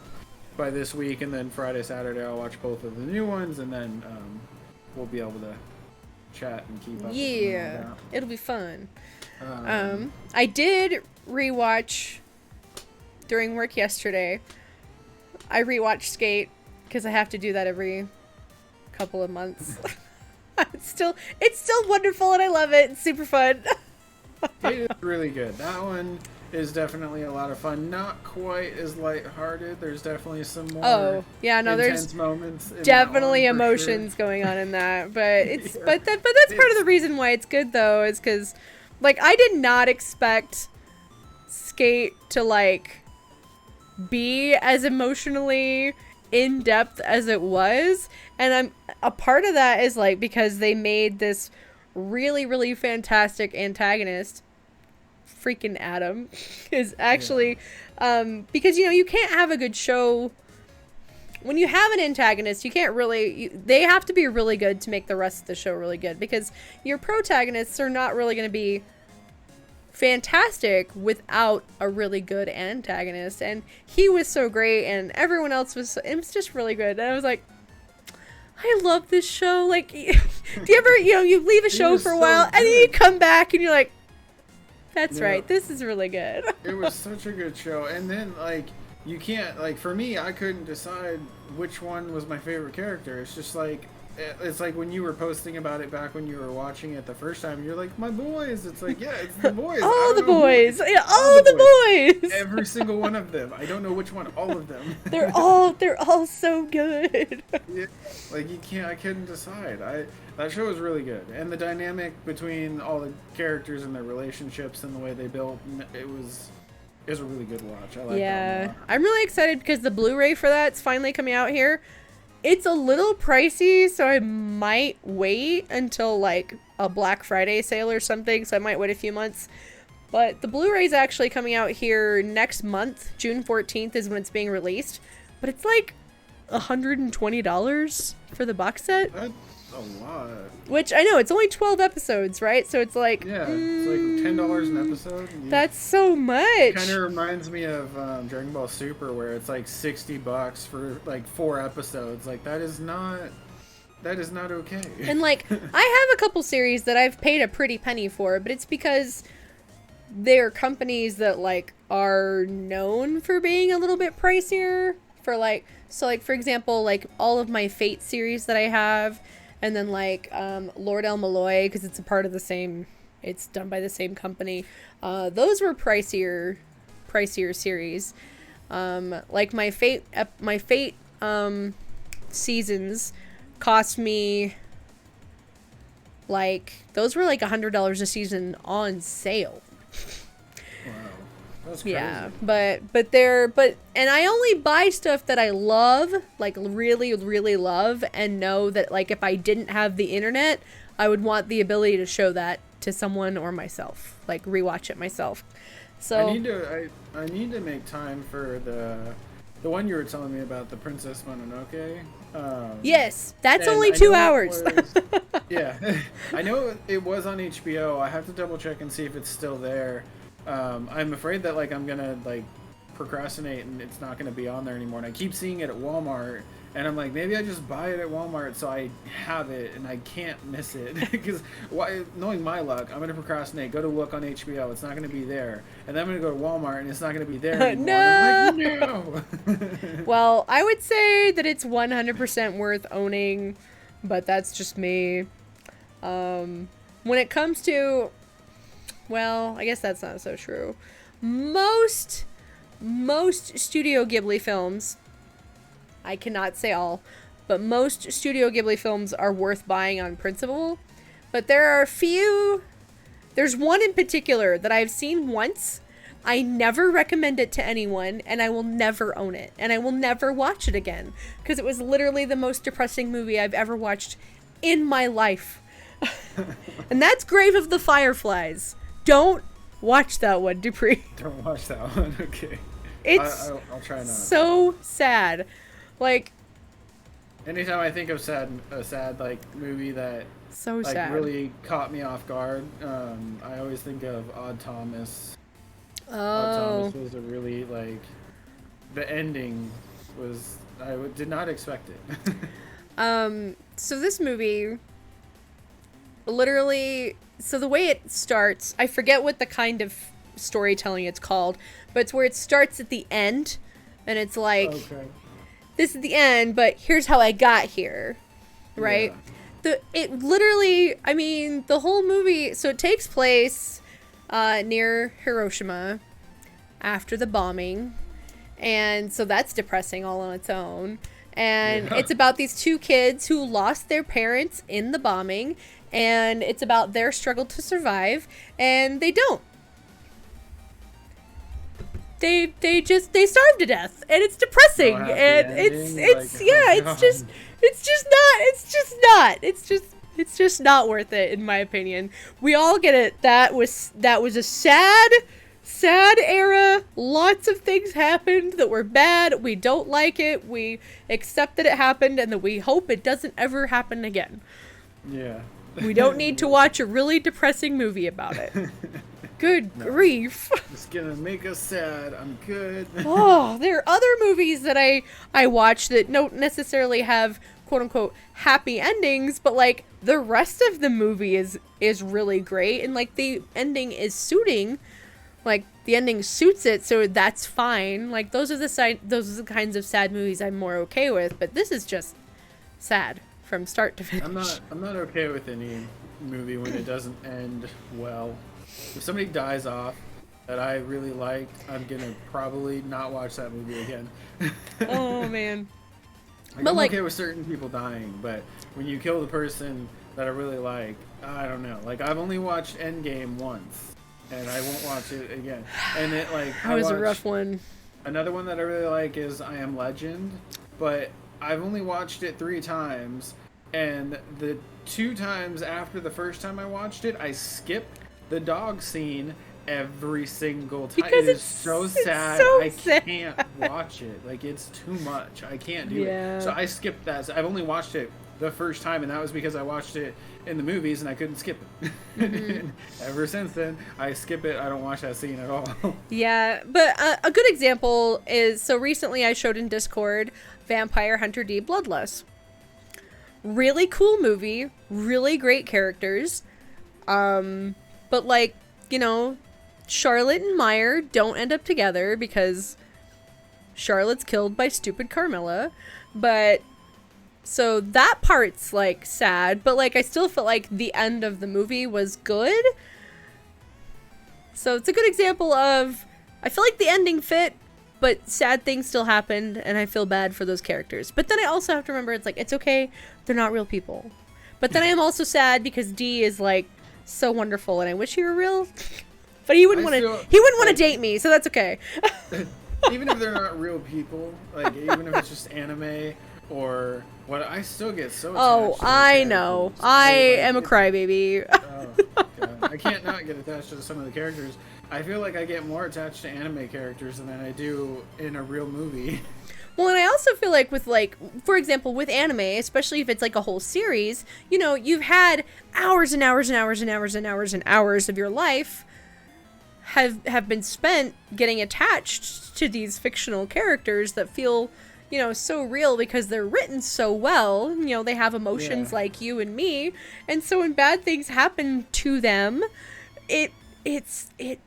by this week, and then Friday, Saturday, I'll watch both of the new ones, and then we'll be able to chat and keep up. Yeah, it'll be fun. I did rewatch during work yesterday. I rewatched Skate because I have to do that every couple of months. It's still wonderful, and I love it. It's super fun. It is really good. That one is definitely a lot of fun. Not quite as lighthearted. There's definitely some more there's moments. Definitely emotions going on in that, but it's but that's part of the reason why it's good, though, is because, like, I did not expect Skate to, like, be as emotionally in depth as it was, and a part of that is, like, because they made this really, really fantastic antagonist. Freaking Adam is actually because you can't have a good show when you have an antagonist. You can't really they have to be really good to make the rest of the show really good, because your protagonists are not really going to be fantastic without a really good antagonist, and he was so great, and everyone else was just really good, and I was like, I love this show. Like, do you ever you leave a show for a while and then you come back and you're like, that's right, this is really good. It was such a good show. And then, like, you can't, like, for me, I couldn't decide which one was my favorite character. It's just like, it's like when you were posting about it back when you were watching it the first time, you're like, my boys. It's like, yeah, it's the boys. All the boys. Yeah, all the boys. Every single one of them. I don't know which one, all of them. They're all so good. Yeah, like, I couldn't decide. That show was really good. And the dynamic between all the characters and their relationships and the way they built, it was a really good watch. I like that a lot. I'm really excited because the Blu-ray for that's finally coming out here. It's a little pricey, so I might wait until, like, a Black Friday sale or something, so I might wait a few months. But the Blu-ray is actually coming out here next month. June 14th is when it's being released. But it's like $120 for the box set. That's a lot. Which, I know, it's only 12 episodes, right? So it's like... Yeah, it's like $10 an episode. That's so much! It kind of reminds me of Dragon Ball Super, where it's like $60 for like 4 episodes. Like, that is not okay. And, like, I have a couple series that I've paid a pretty penny for, but it's because they're companies that, like, are known for being a little bit pricier. For, like, so, like, for example, like, all of my Fate series that I have... And then, like, Lord El Malloy, because it's it's done by the same company. Those were pricier series. Like my fate seasons cost me, like, those were like $100 a season on sale. Wow. That's crazy. Yeah, but and I only buy stuff that I love, like really, really love, and know that, like, if I didn't have the internet, I would want the ability to show that to someone or myself, like rewatch it myself. So I need to make time for the one you were telling me about, the Princess Mononoke. Yes, that's only 2 hours. Yeah, I know it was on HBO. I have to double check and see if it's still there. I'm afraid that, like, I'm gonna, like, procrastinate and it's not gonna be on there anymore. And I keep seeing it at Walmart, and I'm like, maybe I just buy it at Walmart so I have it and I can't miss it. Because knowing my luck, I'm gonna procrastinate, go to look on HBO, it's not gonna be there, and then I'm gonna go to Walmart and it's not gonna be there anymore. No. And I'm like, no. Well, I would say that it's 100% worth owning, but that's just me. When it comes to, well, I guess that's not so true. Most Studio Ghibli films, I cannot say all, but most Studio Ghibli films are worth buying on principle. But there are a few, there's one in particular that I've seen once. I never recommend it to anyone, and I will never own it, and I will never watch it again, because it was literally the most depressing movie I've ever watched in my life. And that's Grave of the Fireflies. Don't watch that one, Dupree. Don't watch that one. Okay. It's I'll try not. So sad. Like, anytime I think of a sad like movie that so like sad, really caught me off guard, I always think of Odd Thomas. Oh. Odd Thomas was a really, like, the ending was, I did not expect it. So this movie, literally, so the way it starts, I forget what the kind of storytelling it's called, but it's where it starts at the end, and it's like, okay, this is the end, but here's how I got here, right? Yeah. It literally, I mean, the whole movie, so it takes place near Hiroshima after the bombing, and so that's depressing all on its own. And it's about these two kids who lost their parents in the bombing, and it's about their struggle to survive, and they don't. They starve to death, and it's depressing, and it's just not worth it, in my opinion. We all get it. That was a sad era. Lots of things happened that were bad. We don't like it. We accept that it happened, and that we hope it doesn't ever happen again. Yeah. We don't need to watch a really depressing movie about it. Good grief. It's gonna make us sad. I'm good. Oh, there are other movies that I watch that don't necessarily have quote unquote happy endings, but like the rest of the movie is really great, and like the ending is suiting, like the ending suits it, so that's fine. Like those are the kinds of sad movies I'm more okay with, but this is just sad from start to finish. I'm not okay with any movie when it doesn't end well. If somebody dies off that I really liked, I'm gonna probably not watch that movie again. Oh man. I'm okay with certain people dying, but when you kill the person that I really like, I don't know. Like, I've only watched Endgame once, and I won't watch it again. And it, like, that was a rough one. Another one that I really like is I Am Legend, but I've only watched it 3 times, and the 2 times after the first time I watched it, I skipped the dog scene every single time. Because it is so sad. I can't watch it. Like, it's too much. I can't do it. So I skipped that. So I've only watched it the first time, and that was because I watched it in the movies and I couldn't skip it. Mm-hmm. Ever since then, I skip it. I don't watch that scene at all. Yeah, but a good example is, so recently I showed in Discord Vampire Hunter D Bloodless. Really cool movie, really great characters, but like, you know, Charlotte and Meyer don't end up together because Charlotte's killed by stupid Carmilla, but so that part's like sad, but like I still felt like the end of the movie was good. So it's a good example of, I feel like the ending fit, but sad things still happened, and I feel bad for those characters. But then I also have to remember, it's like, it's okay, they're not real people. But then I am also sad because D is, like, so wonderful, and I wish he were real. But he wouldn't want to date me, so that's okay. Even if they're not real people, like, even if it's just anime or what, I still get so attached to I know. I am a crybaby. Oh, God. I can't not get attached to some of the characters. I feel like I get more attached to anime characters than I do in a real movie. Well, and I also feel like with, like, for example, with anime, especially if it's like a whole series, you know, you've had hours and hours and hours and hours and hours and hours of your life have been spent getting attached to these fictional characters that feel, you know, so real because they're written so well. You know, they have emotions like you and me. And so when bad things happen to them, it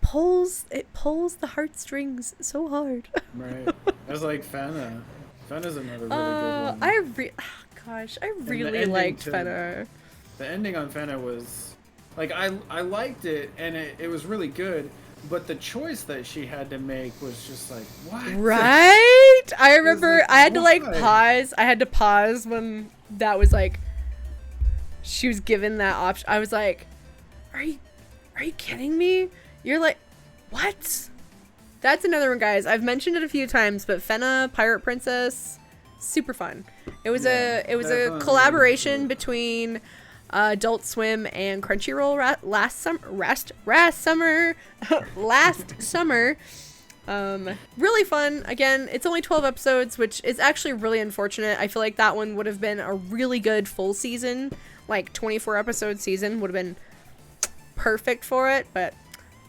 pulls the heartstrings so hard. Right. That's like Fena. Fena's another really good one. I really liked Fena. The ending on Fena was like I liked it and it was really good, but the choice that she had to make was just like, what? Right? I remember like, I had to like pause. I had to pause when that was like she was given that option. I was like, Are you kidding me? You're like, what? That's another one, guys. I've mentioned it a few times, but Fena, Pirate Princess, super fun. It was a collaboration between Adult Swim and Crunchyroll last summer. Really fun. Again, it's only 12 episodes, which is actually really unfortunate. I feel like that one would have been a really good full season, like 24 episode season would have been perfect for it, but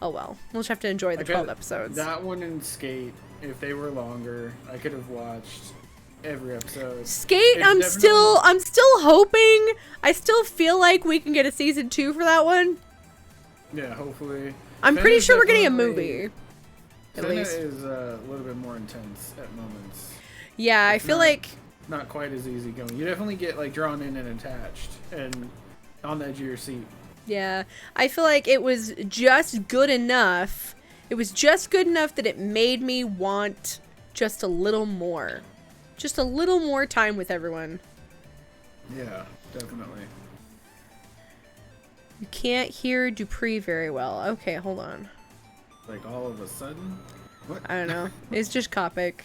oh well. We'll just have to enjoy the 12 episodes. That one and Skate, if they were longer, I could have watched every episode. Skate, I'm still hoping. I still feel like we can get a season 2 for that one. Yeah, hopefully. I'm pretty sure we're getting a movie. At least is a little bit more intense at moments. Yeah, I feel like not quite as easy going. You definitely get like drawn in and attached and on the edge of your seat. Yeah, I feel like it was just good enough. It was just good enough that it made me want just a little more. Just a little more time with everyone. Yeah, definitely. You can't hear Dupree very well. Okay, hold on. Like all of a sudden? What? I don't know. It's just Copic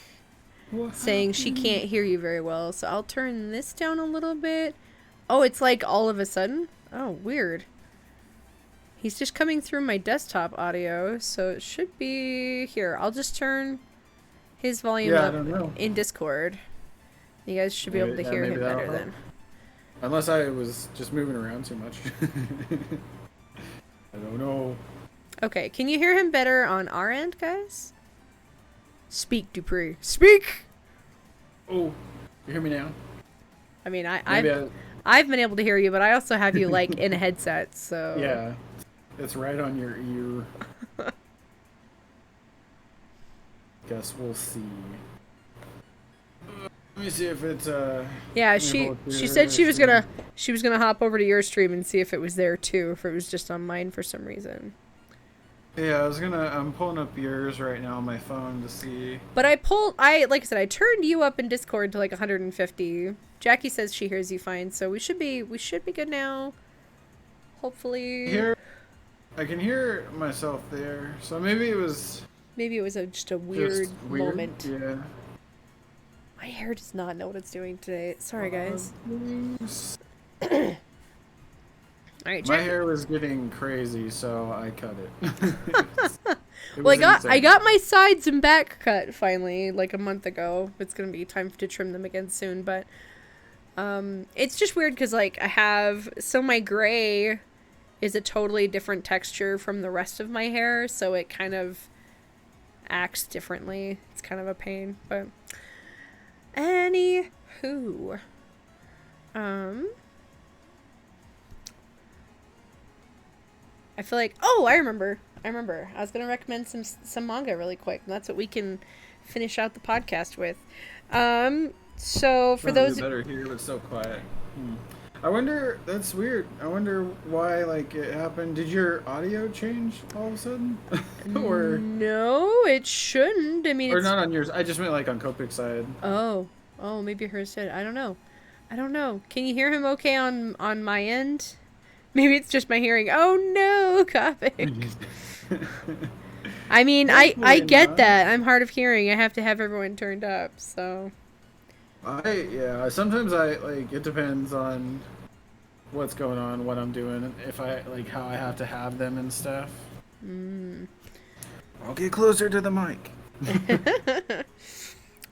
saying she can't hear you very well. So I'll turn this down a little bit. Oh, it's like all of a sudden? Oh, weird. He's just coming through my desktop audio, so it should be here. I'll just turn his volume up in Discord. You guys should be able to hear him better then. Unless I was just moving around too much. I don't know. Okay, can you hear him better on our end, guys? Speak, Dupree. Speak! Oh, you hear me now? I mean, I've been able to hear you, but I also have you, like, in a headset, so... Yeah. It's right on your ear. Guess we'll see. Let me see if it's yeah, she said she was gonna hop over to your stream and see if it was there too, if it was just on mine for some reason. Yeah, I'm pulling up yours right now on my phone to see. But like I said, I turned you up in Discord to like 150. Jackie says she hears you fine, so we should be good now. Hopefully. I can hear myself there, so maybe it was just a weird moment. Yeah. My hair does not know what it's doing today. Sorry, guys. All right, my hair was getting crazy, so I cut it. Well, I got my sides and back cut finally, like a month ago. It's gonna be time to trim them again soon, but it's just weird because like my gray is a totally different texture from the rest of my hair, so it kind of acts differently. It's kind of a pain, but anywho, I feel like I remember. I was gonna recommend some manga really quick, and that's what we can finish out the podcast with. So for those better here, but so quiet. I wonder, that's weird. I wonder why, like, it happened. Did your audio change all of a sudden? or No, it shouldn't. I mean, or it's... not on yours. I just meant, like, on Kopik's side. Oh. Oh, maybe hers did. I don't know. I don't know. Can you hear him okay on my end? Maybe it's just my hearing. Oh no, Copic. I mean, I get that. I'm hard of hearing. I have to have everyone turned up, so... Yeah, sometimes like, it depends on what's going on, what I'm doing, if I, like, how I have to have them and stuff. I'll get closer to the mic.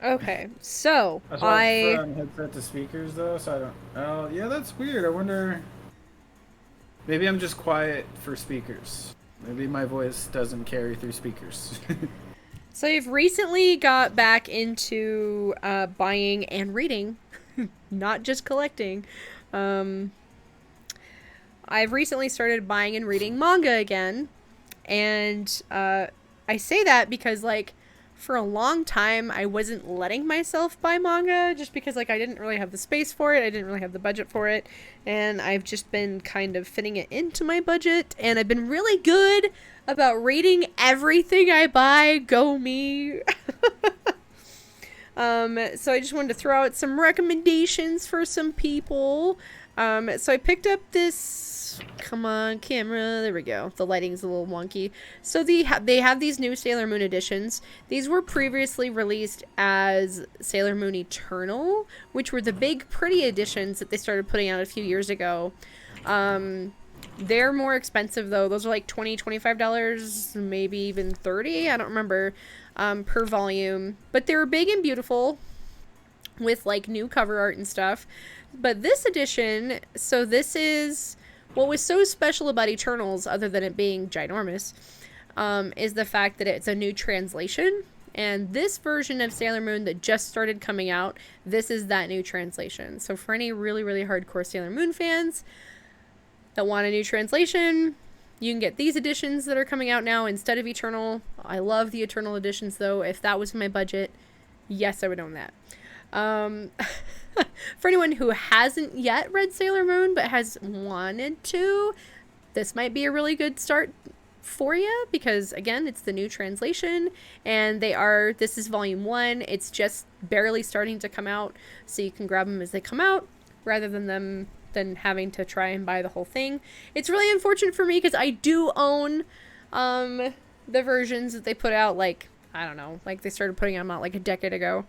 Okay, so That's why I put on headset to speakers, though, so I don't... Oh, yeah, that's weird. I wonder... Maybe I'm just quiet for speakers. Maybe my voice doesn't carry through speakers. So I've recently got back into buying and reading, not just collecting. I've recently started buying and reading manga again, and I say that because, like, for a long time I wasn't letting myself buy manga just because, like, I didn't really have the space for it, I didn't really have the budget for it, and I've just been kind of fitting it into my budget, and I've been really good about rating everything I buy. Go me. So I just wanted to throw out some recommendations for some people. So I picked up this, come on camera, there we go, the lighting's a little wonky. So they have these new Sailor Moon editions. These were previously released as Sailor Moon Eternal, which were the big pretty editions that they started putting out a few years ago. They're more expensive though. Those are like $20-$25, maybe even $30, I don't remember, per volume. But they were big and beautiful with, like, new cover art and stuff. But this edition, so this is what was so special about Eternals, other than it being ginormous, is the fact that it's a new translation. And this version of Sailor Moon that just started coming out, this is that new translation. So for any really, really hardcore Sailor Moon fans that want a new translation, you can get these editions that are coming out now instead of Eternal. I love the Eternal editions, though. If that was my budget, yes, I would own that. For anyone who hasn't yet read Sailor Moon but has wanted to, this might be a really good start for you, because again, it's the new translation, and this is volume 1. It's just barely starting to come out, so you can grab them as they come out rather than having to try and buy the whole thing. It's really unfortunate for me because I do own the versions that they put out, like, I don't know, like they started putting them out like a decade ago,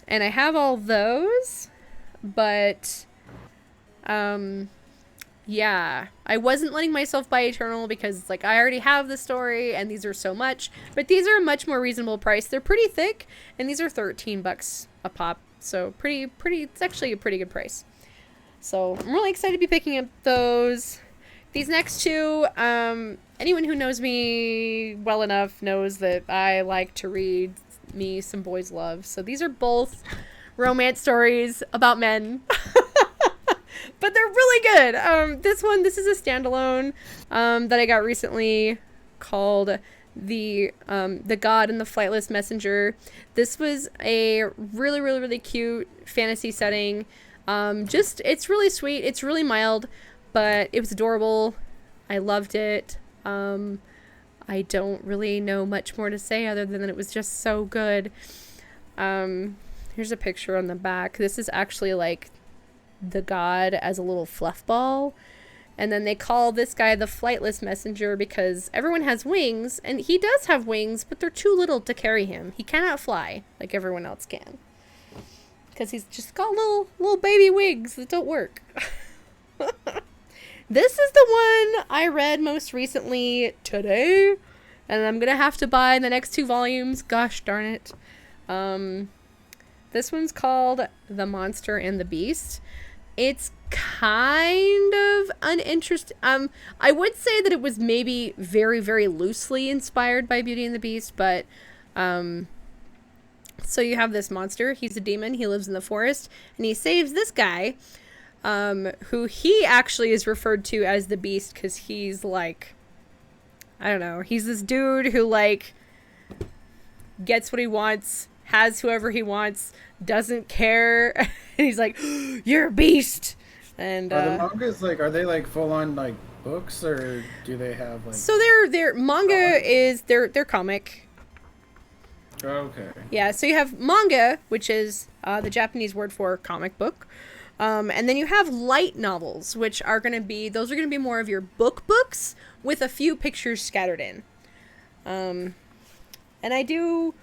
and I have all those, but yeah, I wasn't letting myself buy Eternal because, like, I already have the story and these are so much, but these are a much more reasonable price. They're pretty thick, and these are $13 a pop, so pretty, it's actually a pretty good price. So I'm really excited to be picking up those. These next two, anyone who knows me well enough knows that I like to read me some boys' love. So these are both romance stories about men. But they're really good. This is a standalone that I got recently called the God and the Flightless Messenger. This was a really, really, really cute fantasy setting. It's really sweet. It's really mild, but it was adorable. I loved it. I don't really know much more to say other than that it was just so good. Here's a picture on the back. This is actually like the God as a little fluff ball. And then they call this guy the Flightless Messenger because everyone has wings, and he does have wings, but they're too little to carry him. He cannot fly like everyone else can, because he's just got little baby wings that don't work. This is the one I read most recently today, and I'm gonna have to buy the next 2 volumes. Gosh darn it. This one's called The Monster and the Beast. It's kind of uninteresting. I would say that it was maybe very, very loosely inspired by Beauty and the Beast, but so you have this monster. He's a demon. He lives in the forest, and he saves this guy, who he actually is referred to as the Beast because he's like, I don't know, he's this dude who, like, gets what he wants, has whoever he wants, doesn't care, and he's like, you're a beast, And are the mangas like, are they like full on like books, or do they have like? So their manga is their comic. Okay. Yeah, so you have manga, which is the Japanese word for comic book. And then you have light novels, which are going to be, those are going to be more of your books with a few pictures scattered in. And I do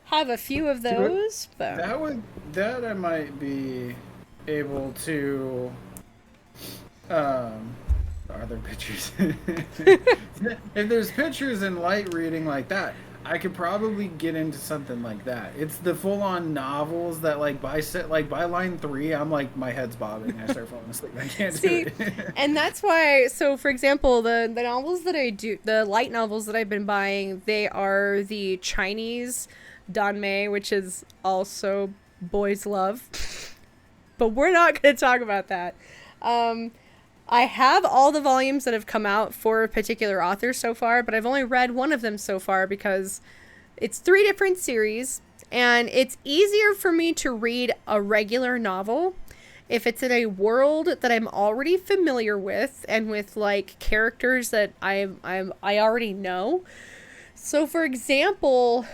have a few of those, but that I might be able to. Are there pictures? If there's pictures and light reading like that, I could probably get into something like that. It's the full-on novels that by line 3, I'm like, my head's bobbing. I start falling asleep. I can't do it. And that's why. So, for example, the novels that I do, the light novels that I've been buying, they are the Chinese danmei, which is also boys' love. But we're not going to talk about that. I have all the volumes that have come out for a particular author so far, but I've only read one of them so far because it's 3 different series, and it's easier for me to read a regular novel if it's in a world that I'm already familiar with and with like characters that I already know. So, for example,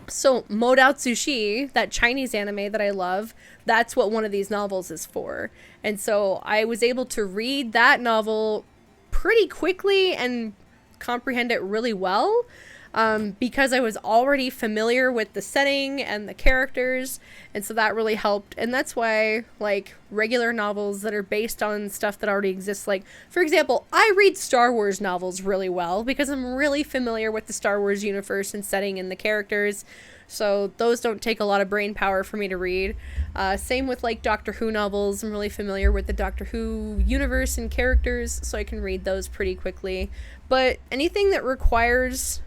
so Modao Tsushi, that Chinese anime that I love, that's what one of these novels is for. And so I was able to read that novel pretty quickly and comprehend it really well, because I was already familiar with the setting and the characters, and so that really helped. And that's why, like, regular novels that are based on stuff that already exists, like, for example, I read Star Wars novels really well because I'm really familiar with the Star Wars universe and setting and the characters, so those don't take a lot of brain power for me to read. Same with, like, Doctor Who novels. I'm really familiar with the Doctor Who universe and characters, so I can read those pretty quickly. But anything that requires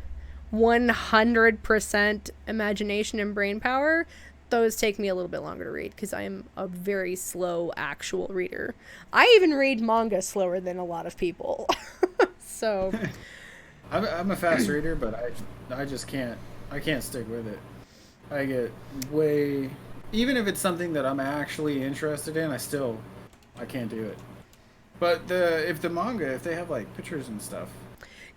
100% imagination and brain power, those take me a little bit longer to read because I am a very slow actual reader. I even read manga slower than a lot of people. So I'm a fast reader, but I just can't. I can't stick with it. I get way, even if it's something that I'm actually interested in, I can't do it. But if they have like pictures and stuff.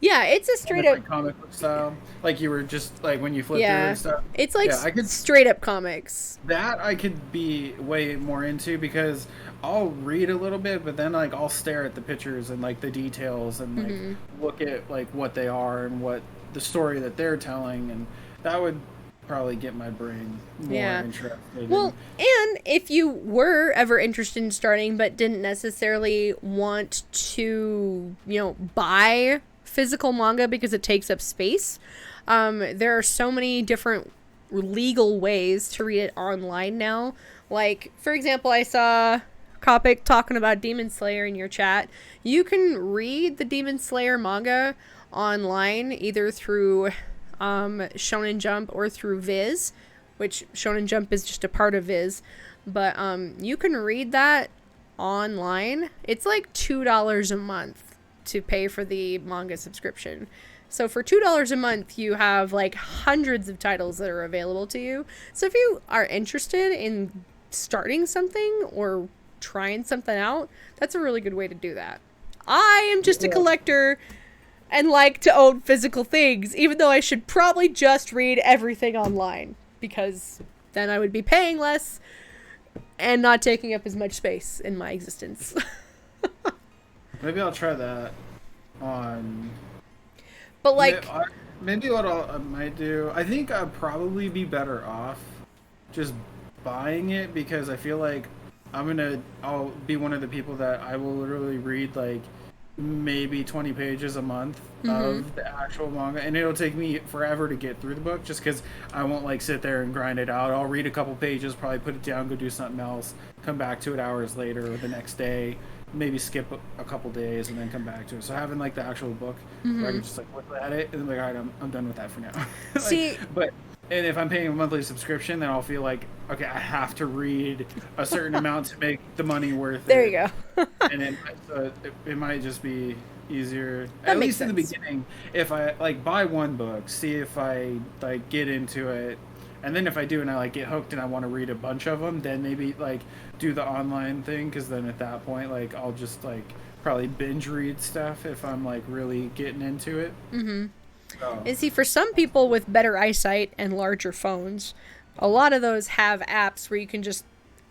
Yeah, it's a straight up comic book style, like you were just like when you flip through and stuff. It's like straight up comics. That I could be way more into because I'll read a little bit, but then like I'll stare at the pictures and like the details and like look at like what they are and what the story that they're telling, and that would probably get my brain more interested. Well, and if you were ever interested in starting but didn't necessarily want to, buy physical manga because it takes up space, there are so many different legal ways to read it online now. Like, for example, I saw Kopic talking about Demon Slayer in your chat. You can read the Demon Slayer manga online either through Shonen Jump or through Viz, which Shonen Jump is just a part of Viz, but you can read that online. It's like $2 a month to pay for the manga subscription. So for $2 a month, you have like hundreds of titles that are available to you. So if you are interested in starting something or trying something out, that's a really good way to do that. I am just a collector and like to own physical things, even though I should probably just read everything online, because then I would be paying less and not taking up as much space in my existence. Maybe I'll try that on. But like, maybe what I might do, I think I'd probably be better off just buying it, because I feel like I'll be one of the people that I will literally read like maybe 20 pages a month of the actual manga, and it'll take me forever to get through the book just because I won't like sit there and grind it out. I'll read a couple pages, probably put it down, go do something else, come back to it hours later or the next day, maybe skip a couple days and then come back to it. So having like the actual book where I can just like look at it and be like, all right, I'm done with that for now. And if I'm paying a monthly subscription, then I'll feel like, okay, I have to read a certain amount to make the money worth it. There you go. And it might just be easier, at least in the beginning, if I like buy one book, see if I like get into it, And then if I do and I like get hooked and I want to read a bunch of them, then maybe like do the online thing, because then at that point like I'll just like probably binge read stuff if I'm like really getting into it. Mm-hmm. And see, for some people with better eyesight and larger phones, a lot of those have apps where you can just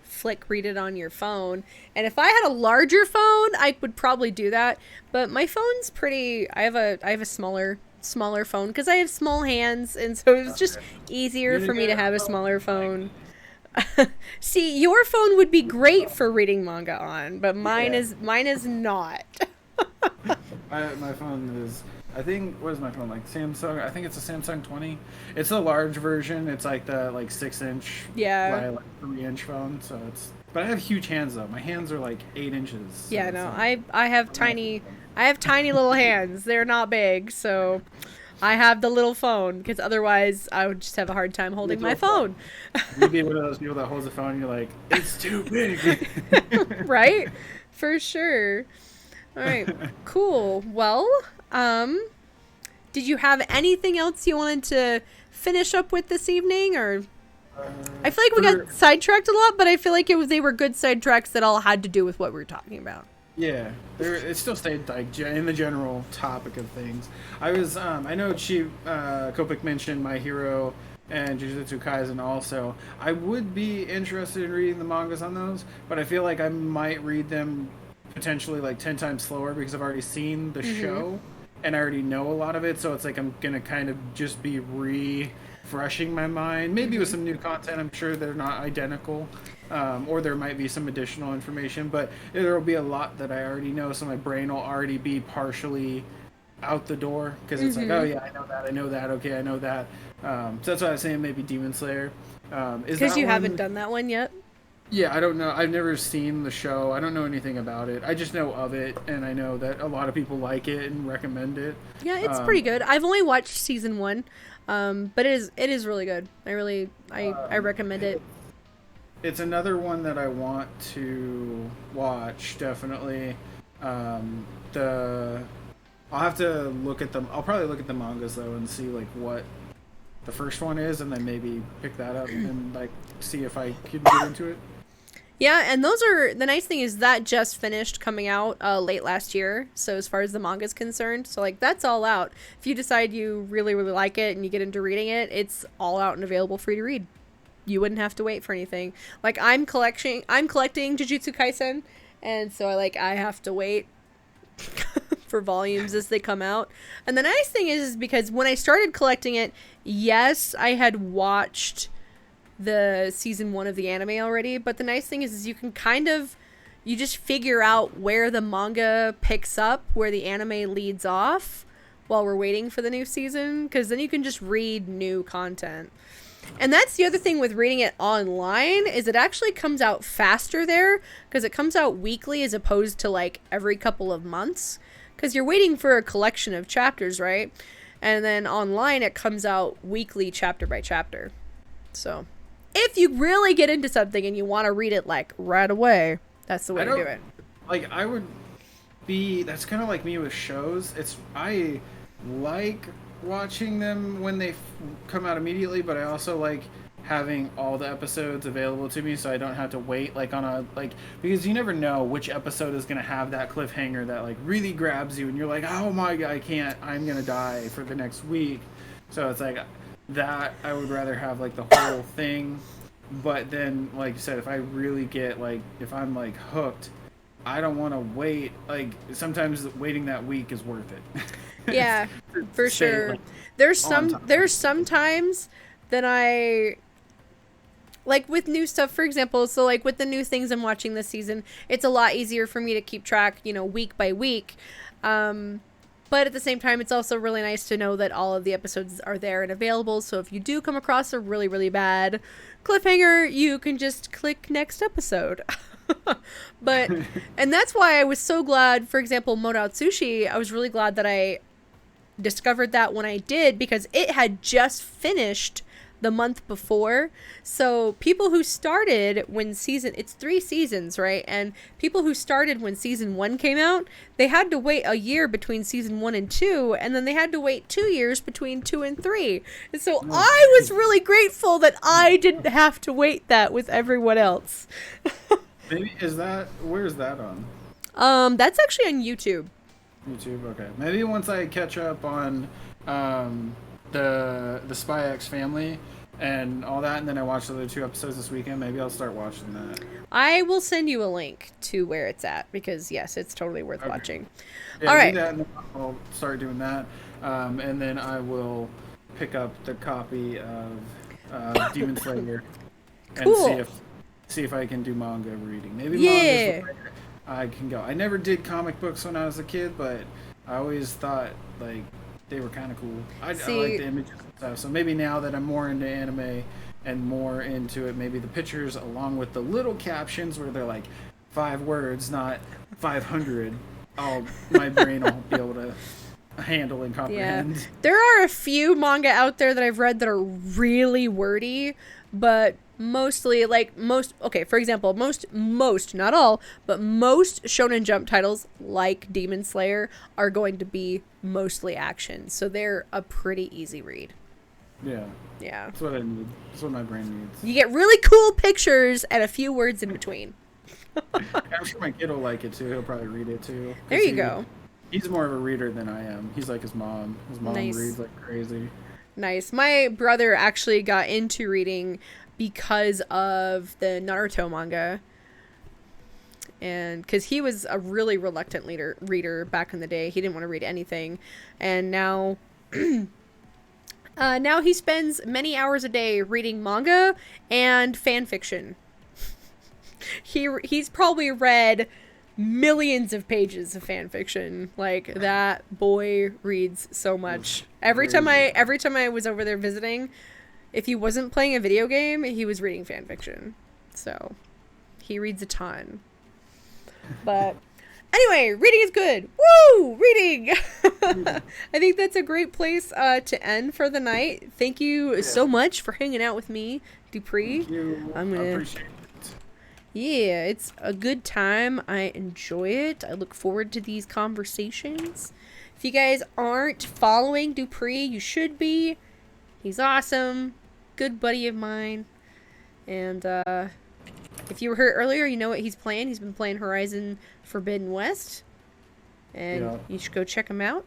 flick read it on your phone. And if I had a larger phone, I would probably do that. But my phone's pretty. I have a smaller phone because I have small hands, and so it's just easier for me to have a smaller phone. See, your phone would be great for reading manga on, but mine is not. My phone is, I think, what is my phone, like Samsung? I think it's a Samsung 20. It's a large version. It's like the like 6-inch by like 3-inch phone. So it's, but I have huge hands though. My hands are like 8 inches. So yeah, no, like, I have tiny little hands. They're not big, so I have the little phone because otherwise I would just have a hard time holding my phone. You'd be one of those people that holds the phone and you're like, it's too big. Right? For sure. All right, cool. Well, did you have anything else you wanted to finish up with this evening, or? I feel like we got sidetracked a lot, but I feel like they were good sidetracks that all had to do with what we were talking about. Yeah, it still stayed like in the general topic of things. I was, I know Kopik mentioned My Hero and Jujutsu Kaisen also. I would be interested in reading the mangas on those, but I feel like I might read them potentially like 10 times slower because I've already seen the show and I already know a lot of it, so it's like I'm gonna kind of just be refreshing my mind, maybe with some new content. I'm sure they're not identical, or there might be some additional information, but there will be a lot that I already know, so my brain will already be partially out the door because it's like, oh yeah, I know that, okay, I know that. So that's why I was saying maybe Demon Slayer. Because you haven't done that one yet? Yeah, I don't know. I've never seen the show. I don't know anything about it. I just know of it, and I know that a lot of people like it and recommend it. Yeah, it's pretty good. I've only watched season 1, but it is really good. I recommend it. It's another one that I want to watch, definitely. I'll have to look at them. I'll probably look at the mangas though and see like what the first one is, and then maybe pick that up and like see if I can get into it. Yeah, and those are, the nice thing is that just finished coming out late last year, so as far as the manga is concerned, so like that's all out. If you decide you really, really like it and you get into reading it, it's all out and available for you to read. You wouldn't have to wait for anything. Like I'm collecting Jujutsu Kaisen, and so I have to wait for volumes as they come out. And the nice thing is because when I started collecting it, yes, I had watched the season 1 of the anime already, but the nice thing is you can you just figure out where the manga picks up, where the anime leads off while we're waiting for the new season, because then you can just read new content. And that's the other thing with reading it online, is it actually comes out faster there, because it comes out weekly as opposed to like every couple of months, because you're waiting for a collection of chapters, right? And then online it comes out weekly, chapter by chapter. So if you really get into something and you want to read it like right away, that's the way to do it. Like that's kind of like me with shows. I like watching them when they come out immediately, but I also like having all the episodes available to me so I don't have to wait because you never know which episode is going to have that cliffhanger that like really grabs you and you're like, oh my god, I'm going to die for the next week. So it's like that I would rather have like the whole thing, but then like you said, if I really get if I'm like hooked, I don't want to wait. Like sometimes waiting that week is worth it. Yeah, for sure. There's some times that I like with new stuff, for example, so like with the new things I'm watching this season, it's a lot easier for me to keep track, week by week. But at the same time, it's also really nice to know that all of the episodes are there and available. So if you do come across a really, really bad cliffhanger, you can just click next episode. And that's why I was so glad, for example, Mode Out Sushi, I was really glad that I discovered that when I did, because it had just finished the month before. So people who started when it's 3 seasons, right? And people who started when season 1 came out, they had to wait a year between season 1 and 2, and then they had to wait 2 years between 2 and 3. And so I was really grateful that I didn't have to wait that with everyone else. Maybe where's that on? That's actually on YouTube. YouTube, okay. Maybe once I catch up on the Spy X Family and all that, and then I watch the other 2 episodes this weekend, maybe I'll start watching that. I will send you a link to where it's at, because yes, it's totally worth watching. Yeah, all right. Do that, and then I'll start doing that, and then I will pick up the copy of Demon Slayer cool. and see if I can do manga reading. Maybe manga's where I can go. I never did comic books when I was a kid, but I always thought like they were kind of cool. I like the images and stuff. So maybe now that I'm more into anime and more into it, maybe the pictures along with the little captions where they're like 5 words, not 500. My brain will be able to handle and comprehend. Yeah. There are a few manga out there that I've read that are really wordy, but mostly, for example, most, not all, but most Shonen Jump titles, like Demon Slayer, are going to be mostly action. So they're a pretty easy read. Yeah. Yeah. That's what I need. That's what my brain needs. You get really cool pictures and a few words in between. I'm sure my kid will like it too. He'll probably read it too. There you go. He's more of a reader than I am. He's like his mom. His mom nice. Reads like crazy. Nice. My brother actually got into reading because of the Naruto manga, and because he was a really reluctant reader back in the day. He didn't want to read anything, and now now he spends many hours a day reading manga and fan fiction. He's probably read millions of pages of fan fiction. Like, that boy reads so much. Every time I was over there visiting, if he wasn't playing a video game, he was reading fan fiction. So he reads a ton. But anyway, reading is good. Woo! Reading! I think that's a great place to end for the night. Thank you so much for hanging out with me, Dupree. Thank you. I appreciate it. Yeah, it's a good time. I enjoy it. I look forward to these conversations. If you guys aren't following Dupree, you should be. He's awesome. Good buddy of mine. And if you were here earlier, you know what he's playing. He's been playing Horizon Forbidden West. And you should go check him out.